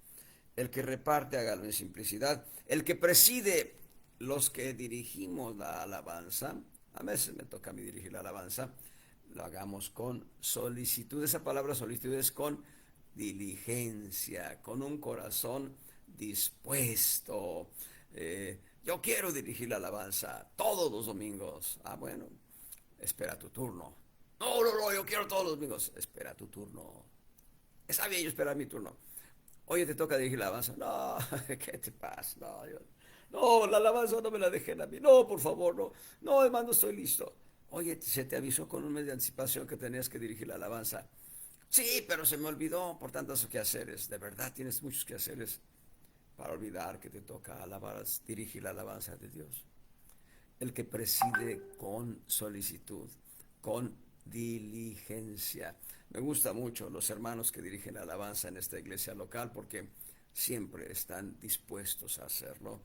El que reparte, hágalo en simplicidad. El que preside, los que dirigimos la alabanza, a veces me toca a mí dirigir la alabanza, lo hagamos con solicitud. Esa palabra solicitud es con diligencia, con un corazón dispuesto. Yo quiero dirigir la alabanza todos los domingos. Ah, bueno, espera tu turno. No, no, no, yo quiero todos los domingos. Espera tu turno. Está bien, yo esperar mi turno. Oye, te toca dirigir la alabanza. No, ¿qué te pasa? No, la alabanza no me la dejen a mí. No, por favor, no. No, hermano, estoy listo. Oye, se te avisó con un mes de anticipación que tenías que dirigir la alabanza. Sí, pero se me olvidó por tantos quehaceres. De verdad tienes muchos quehaceres para olvidar que te toca alabar, dirigir la alabanza de Dios. El que preside con solicitud, con diligencia. Me gusta mucho los hermanos que dirigen la alabanza en esta iglesia local porque siempre están dispuestos a hacerlo.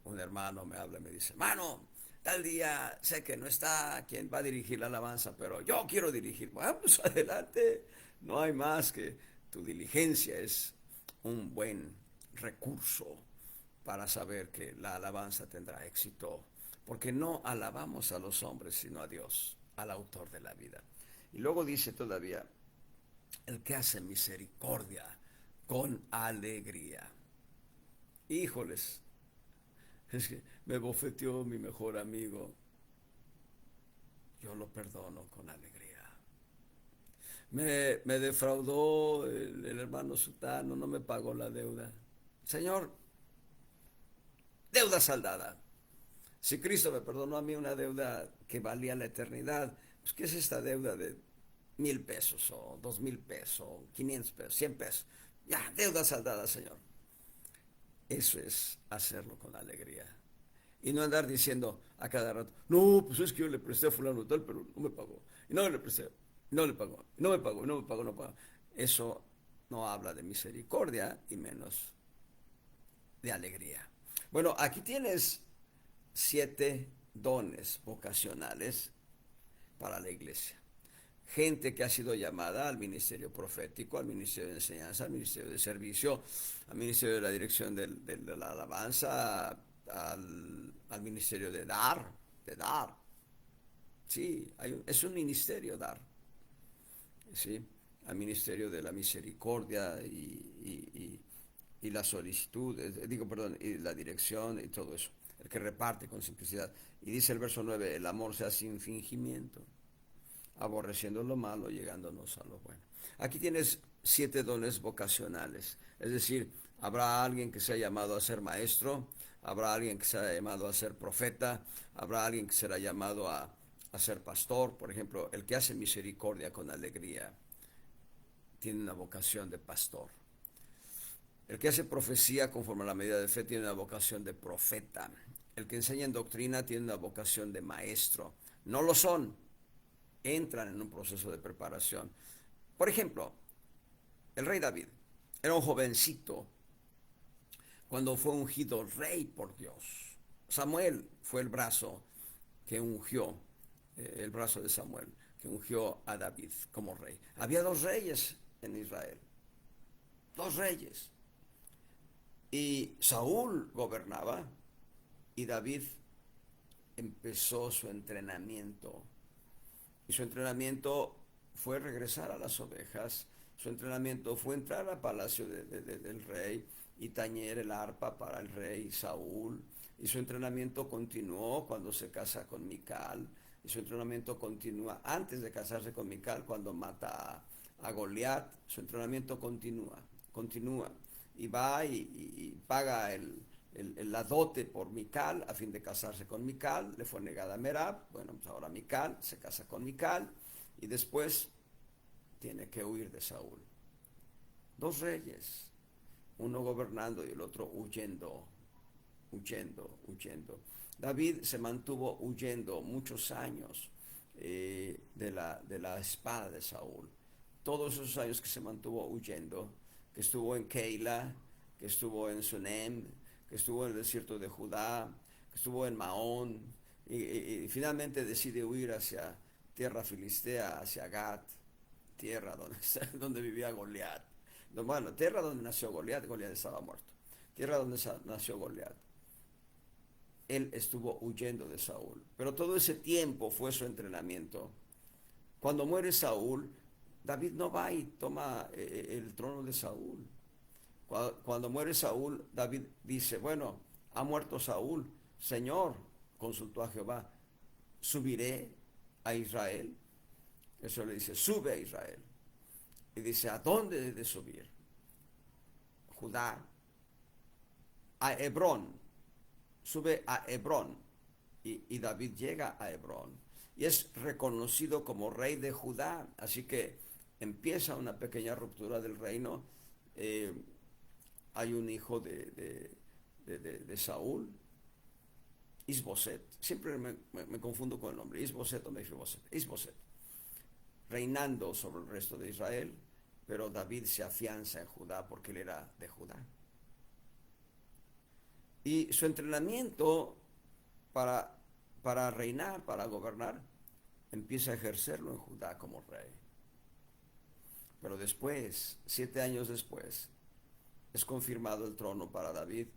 Un hermano me habla y me dice, hermano, tal día sé que no está quien va a dirigir la alabanza, pero yo quiero dirigir. Bueno, pues adelante, no hay más que tu diligencia es un buen recurso para saber que la alabanza tendrá éxito, porque no alabamos a los hombres, sino a Dios, al autor de la vida. Y luego dice todavía, el que hace misericordia con alegría. Híjoles, es que me bofeteó mi mejor amigo. Yo lo perdono con alegría. Me defraudó el hermano Sutano, no me pagó la deuda. Señor, deuda saldada. Si Cristo me perdonó a mí una deuda que valía la eternidad, pues ¿qué es esta deuda de 1,000 pesos o 2,000 pesos o 500 pesos, 100 pesos? Ya, deuda saldada, Señor. Eso es hacerlo con alegría. Y no andar diciendo a cada rato, no, pues es que yo le presté a fulano tal, pero no me pagó. Y no le presté, no le pagó, no me pagó, no me pagó, no pagó. Eso no habla de misericordia y menos de alegría. Bueno, aquí tienes 7 dones vocacionales para la iglesia. Gente que ha sido llamada al ministerio profético, al ministerio de enseñanza, al ministerio de servicio, al ministerio de la dirección de la alabanza, al ministerio de dar. Sí, es un ministerio dar. ¿Sí? Al ministerio de la misericordia y la solicitud, digo, perdón, y la dirección y todo eso. El que reparte con simplicidad. Y dice el verso 9, el amor sea sin fingimiento, aborreciendo lo malo, llegándonos a lo bueno. Aquí tienes 7 dones vocacionales, es decir, habrá alguien que sea llamado a ser maestro, habrá alguien que sea llamado a ser profeta, habrá alguien que será llamado a ser pastor. Por ejemplo, el que hace misericordia con alegría tiene una vocación de pastor. El que hace profecía conforme a la medida de fe tiene una vocación de profeta. El que enseña en doctrina tiene una vocación de maestro. No lo son, entran en un proceso de preparación. Por ejemplo, el rey David era un jovencito cuando fue ungido rey por Dios. Samuel fue el brazo que ungió, el brazo de Samuel, que ungió a David como rey. Había 2 reyes en Israel, 2 reyes. Y Saúl gobernaba y David empezó su entrenamiento. Y su entrenamiento fue regresar a las ovejas, su entrenamiento fue entrar al palacio del rey y tañer el arpa para el rey Saúl. Y su entrenamiento continuó cuando se casa con Mical. Y su entrenamiento continúa antes de casarse con Mical, cuando mata a Goliat. Su entrenamiento continúa. Y va y paga la dote por Mical a fin de casarse con Mical. Le fue negada a Merab. Bueno, pues ahora Mical se casa con Mical y después tiene que huir de Saúl. 2 reyes, uno gobernando y el otro huyendo. David se mantuvo huyendo muchos años de la espada de Saúl. Todos esos años que se mantuvo huyendo, que estuvo en Keila, que estuvo en Sunem, que estuvo en el desierto de Judá, que estuvo en Maón, y finalmente decide huir hacia tierra filistea, hacia Gat, tierra donde vivía Goliat. Bueno, tierra donde nació Goliat, Goliat estaba muerto. Tierra donde nació Goliat. Él estuvo huyendo de Saúl, pero todo ese tiempo fue su entrenamiento. Cuando muere Saúl, David no va y toma el trono de Saúl. Cuando muere Saúl, David dice, bueno, ha muerto Saúl, Señor, consultó a Jehová, subiré a Israel. Eso le dice, sube a Israel. Y dice, ¿a dónde debe de subir? Judá, a Hebrón, sube a Hebrón. Y David llega a Hebrón y es reconocido como rey de Judá. Así que empieza una pequeña ruptura del reino. Hay un hijo de Saúl, Isboset. Siempre me confundo con el nombre, Isboset o Mefiboset. Isboset, reinando sobre el resto de Israel, pero David se afianza en Judá porque él era de Judá. Y su entrenamiento para reinar, para gobernar, empieza a ejercerlo en Judá como rey. Pero después, 7 años después, es confirmado el trono para David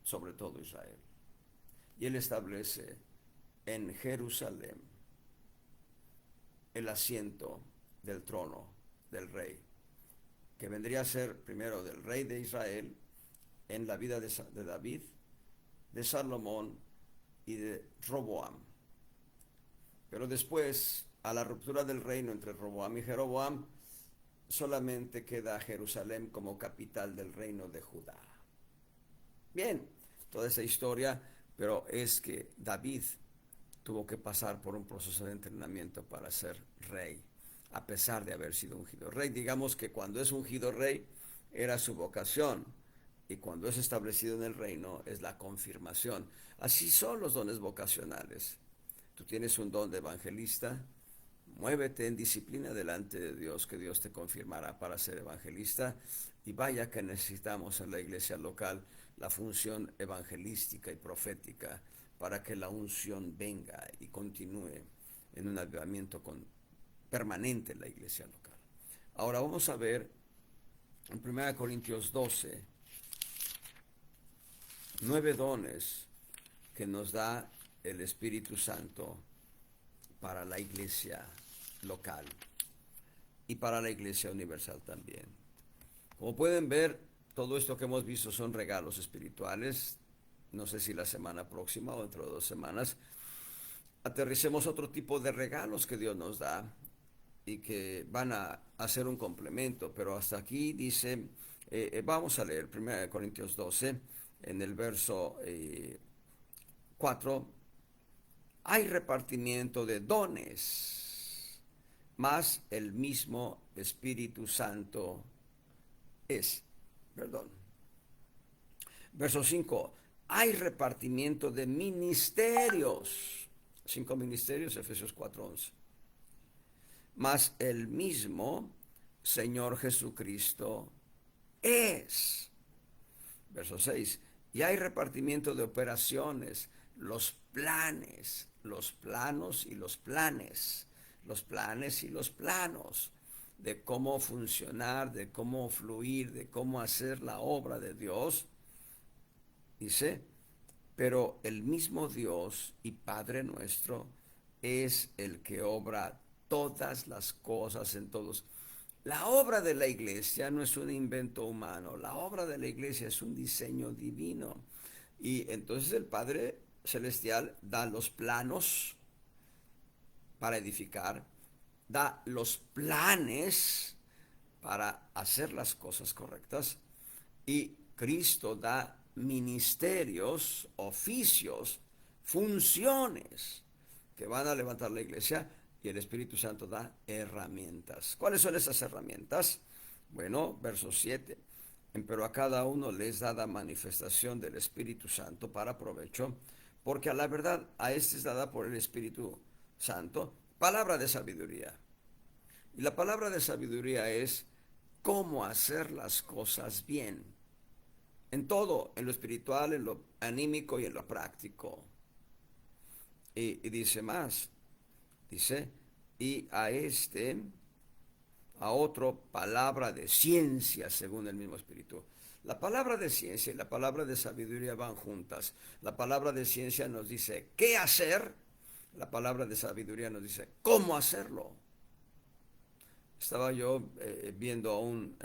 sobre todo Israel. Y él establece en Jerusalén el asiento del trono del rey, que vendría a ser primero del rey de Israel en la vida de David, de Salomón y de Roboam. Pero después, a la ruptura del reino entre Roboam y Jeroboam, solamente queda Jerusalén como capital del reino de Judá. Bien, toda esa historia, pero es que David tuvo que pasar por un proceso de entrenamiento para ser rey, a pesar de haber sido ungido rey. Digamos que cuando es ungido rey, era su vocación, y cuando es establecido en el reino, es la confirmación. Así son los dones vocacionales. Tú tienes un don de evangelista, Muévete en disciplina delante de Dios, que Dios te confirmará para ser evangelista. Y vaya que necesitamos en la iglesia local la función evangelística y profética para que la unción venga y continúe en un avivamiento permanente en la iglesia local. Ahora vamos a ver en 1 Corintios 12, 9 dones que nos da el Espíritu Santo para la iglesia local y para la iglesia universal también. Como pueden ver, todo esto que hemos visto son regalos espirituales. No sé si la semana próxima o dentro de 2 semanas aterricemos otro tipo de regalos que Dios nos da y que van a hacer un complemento, pero hasta aquí dice, vamos a leer 1 Corintios 12, en el verso 4, hay repartimiento de dones, mas el mismo Espíritu Santo es, perdón. Verso 5, hay repartimiento de ministerios, 5 ministerios, Efesios 4:11. Mas el mismo Señor Jesucristo es. Verso 6. Y hay repartimiento de operaciones, los planes, los planos y los planes, los planes y los planos, de cómo funcionar, de cómo fluir, de cómo hacer la obra de Dios. Dice, pero el mismo Dios y Padre nuestro es el que obra todas las cosas en todos. La obra de la iglesia no es un invento humano, la obra de la iglesia es un diseño divino. Y entonces el Padre Celestial da los planos para edificar, da los planes para hacer las cosas correctas, y Cristo da ministerios, oficios, funciones que van a levantar la iglesia, y el Espíritu Santo da herramientas. ¿Cuáles son esas herramientas? Bueno, verso 7. Pero a cada uno les dada manifestación del Espíritu Santo para provecho, porque a la verdad a este es dada por el Espíritu Santo palabra de sabiduría. Y la palabra de sabiduría es cómo hacer las cosas bien. En todo, en lo espiritual, en lo anímico y en lo práctico. Y dice más, dice, y a otro, palabra de ciencia según el mismo Espíritu. La palabra de ciencia y la palabra de sabiduría van juntas. La palabra de ciencia nos dice qué hacer, la palabra de sabiduría nos dice cómo hacerlo. Estaba yo viendo a un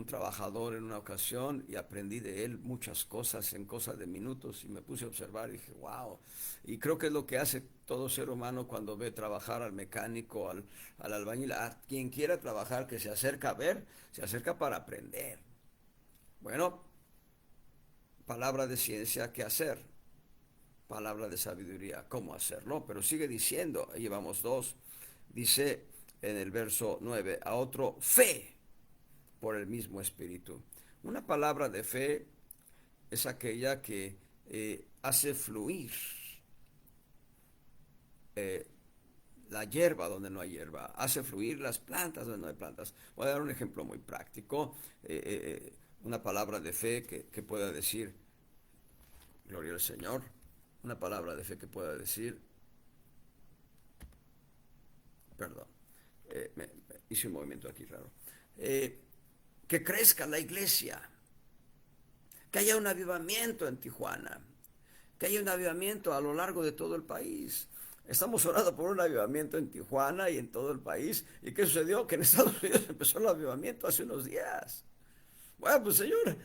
trabajador en una ocasión y aprendí de él muchas cosas en cosas de minutos, y me puse a observar y dije, wow. Y creo que es lo que hace todo ser humano cuando ve trabajar al mecánico, al albañil, a quien quiera trabajar, que se acerca a ver, se acerca para aprender. Bueno, palabra de ciencia, ¿qué hacer? Palabra de sabiduría, ¿cómo hacerlo? Pero sigue diciendo, ahí llevamos 2, dice en el verso 9, a otro, fe por el mismo Espíritu. Una palabra de fe es aquella que hace fluir la hierba donde no hay hierba, hace fluir las plantas donde no hay plantas. Voy a dar un ejemplo muy práctico. Una palabra de fe que pueda decir, gloria al Señor. Una palabra de fe que pueda decir, perdón, hice un movimiento aquí raro. Que crezca la iglesia, que haya un avivamiento en Tijuana, que haya un avivamiento a lo largo de todo el país. Estamos orando por un avivamiento en Tijuana y en todo el país. ¿Y qué sucedió? Que en Estados Unidos empezó el avivamiento hace unos días. Bueno, pues Señor,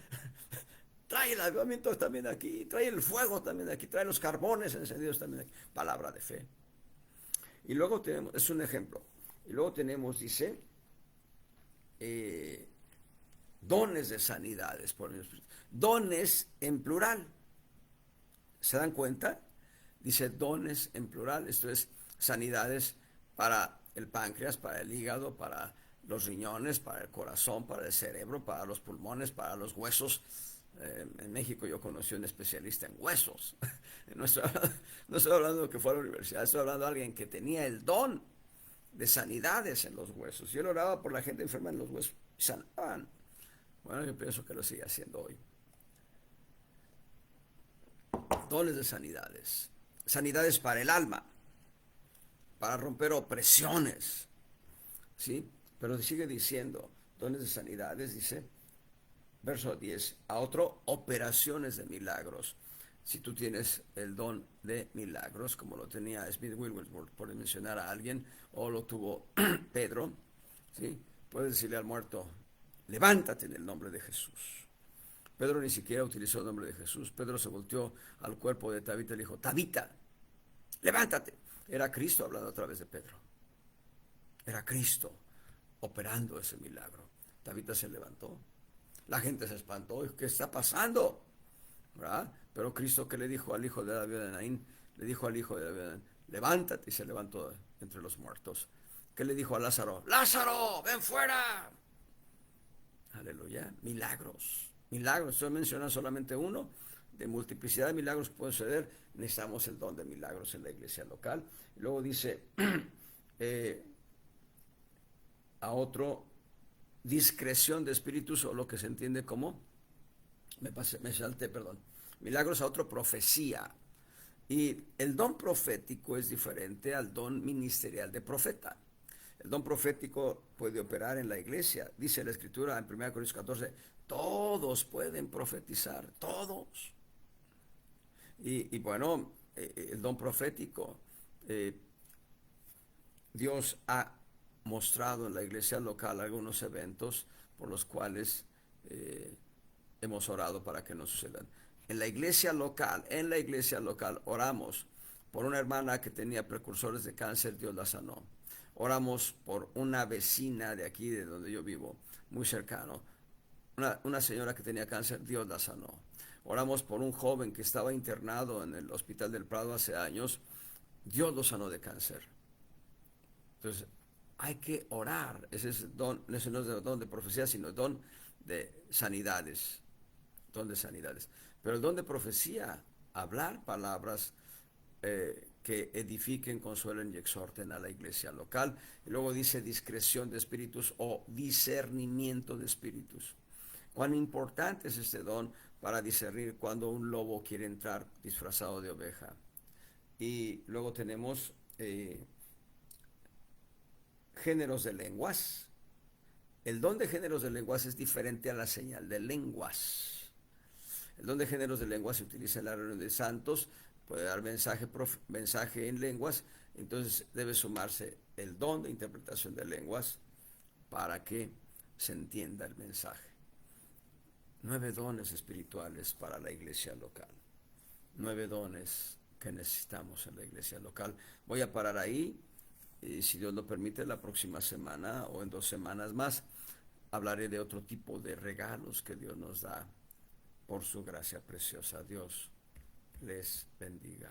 trae el avivamiento también aquí, trae el fuego también aquí, trae los carbones encendidos también aquí. Palabra de fe. Y luego tenemos, es un ejemplo, y luego tenemos, dice, dones de sanidades por el Espíritu. Dones en plural. ¿Se dan cuenta? Dice dones en plural. Esto es sanidades para el páncreas, para el hígado, para los riñones, para el corazón, para el cerebro, para los pulmones, para los huesos. En México yo conocí a un especialista en huesos. No estoy hablando que fue a la universidad, estoy hablando de alguien que tenía el don de sanidades en los huesos. Yo oraba por la gente enferma en los huesos y sanaban. Bueno, yo pienso que lo sigue haciendo hoy. Dones de sanidades. Sanidades para el alma, para romper opresiones. ¿Sí? Pero sigue diciendo, dones de sanidades, dice, verso 10, a otro, operaciones de milagros. Si tú tienes el don de milagros, como lo tenía Smith Wigglesworth, por mencionar a alguien, o lo tuvo Pedro, ¿sí? Puedes decirle al muerto, levántate en el nombre de Jesús. Pedro ni siquiera utilizó el nombre de Jesús. Pedro se volteó al cuerpo de Tabita y le dijo, Tabita, levántate. Era Cristo hablando a través de Pedro. Era Cristo operando ese milagro. Tabita se levantó. La gente se espantó. ¿Qué está pasando? ¿Verdad? Pero Cristo, que le dijo al hijo de David de Naín, le dijo al hijo de David de Naín, levántate, y se levantó entre los muertos. ¿Qué le dijo a Lázaro? Lázaro, ven fuera. Aleluya. Milagros. Milagros. Estoy mencionando solamente uno. De multiplicidad de milagros que pueden suceder, necesitamos el don de milagros en la iglesia local. Y luego dice a otro, discreción de espíritus, o lo que se entiende como, me salté, perdón, milagros. A otro, profecía. Y el don profético es diferente al don ministerial de profeta. El don profético puede operar en la iglesia. Dice la Escritura en 1 Corintios 14, todos pueden profetizar, todos. Y bueno, el don profético, Dios ha mostrado en la iglesia local algunos eventos por los cuales hemos orado para que no sucedan. En la iglesia local, oramos por una hermana que tenía precursores de cáncer, Dios la sanó. Oramos por una vecina de aquí, de donde yo vivo, muy cercano, una señora que tenía cáncer, Dios la sanó. Oramos por un joven que estaba internado en el Hospital del Prado hace años, Dios lo sanó de cáncer. Entonces, hay que orar. Ese es don, ese no es el don de profecía, sino el don de sanidades. Don de sanidades. Pero el don de profecía, hablar palabras que edifiquen, consuelen y exhorten a la iglesia local. Y luego dice discreción de espíritus o discernimiento de espíritus. Cuán importante es este don para discernir cuando un lobo quiere entrar disfrazado de oveja. Y luego tenemos géneros de lenguas. El don de géneros de lenguas es diferente a la señal de lenguas. El don de géneros de lenguas se utiliza en la reunión de santos, puede dar mensaje en lenguas, entonces debe sumarse el don de interpretación de lenguas para que se entienda el mensaje. 9 dones espirituales para la iglesia local. 9 dones que necesitamos en la iglesia local. Voy a parar ahí. Y si Dios lo permite, la próxima semana o en 2 semanas más hablaré de otro tipo de regalos que Dios nos da por su gracia preciosa. Dios les bendiga.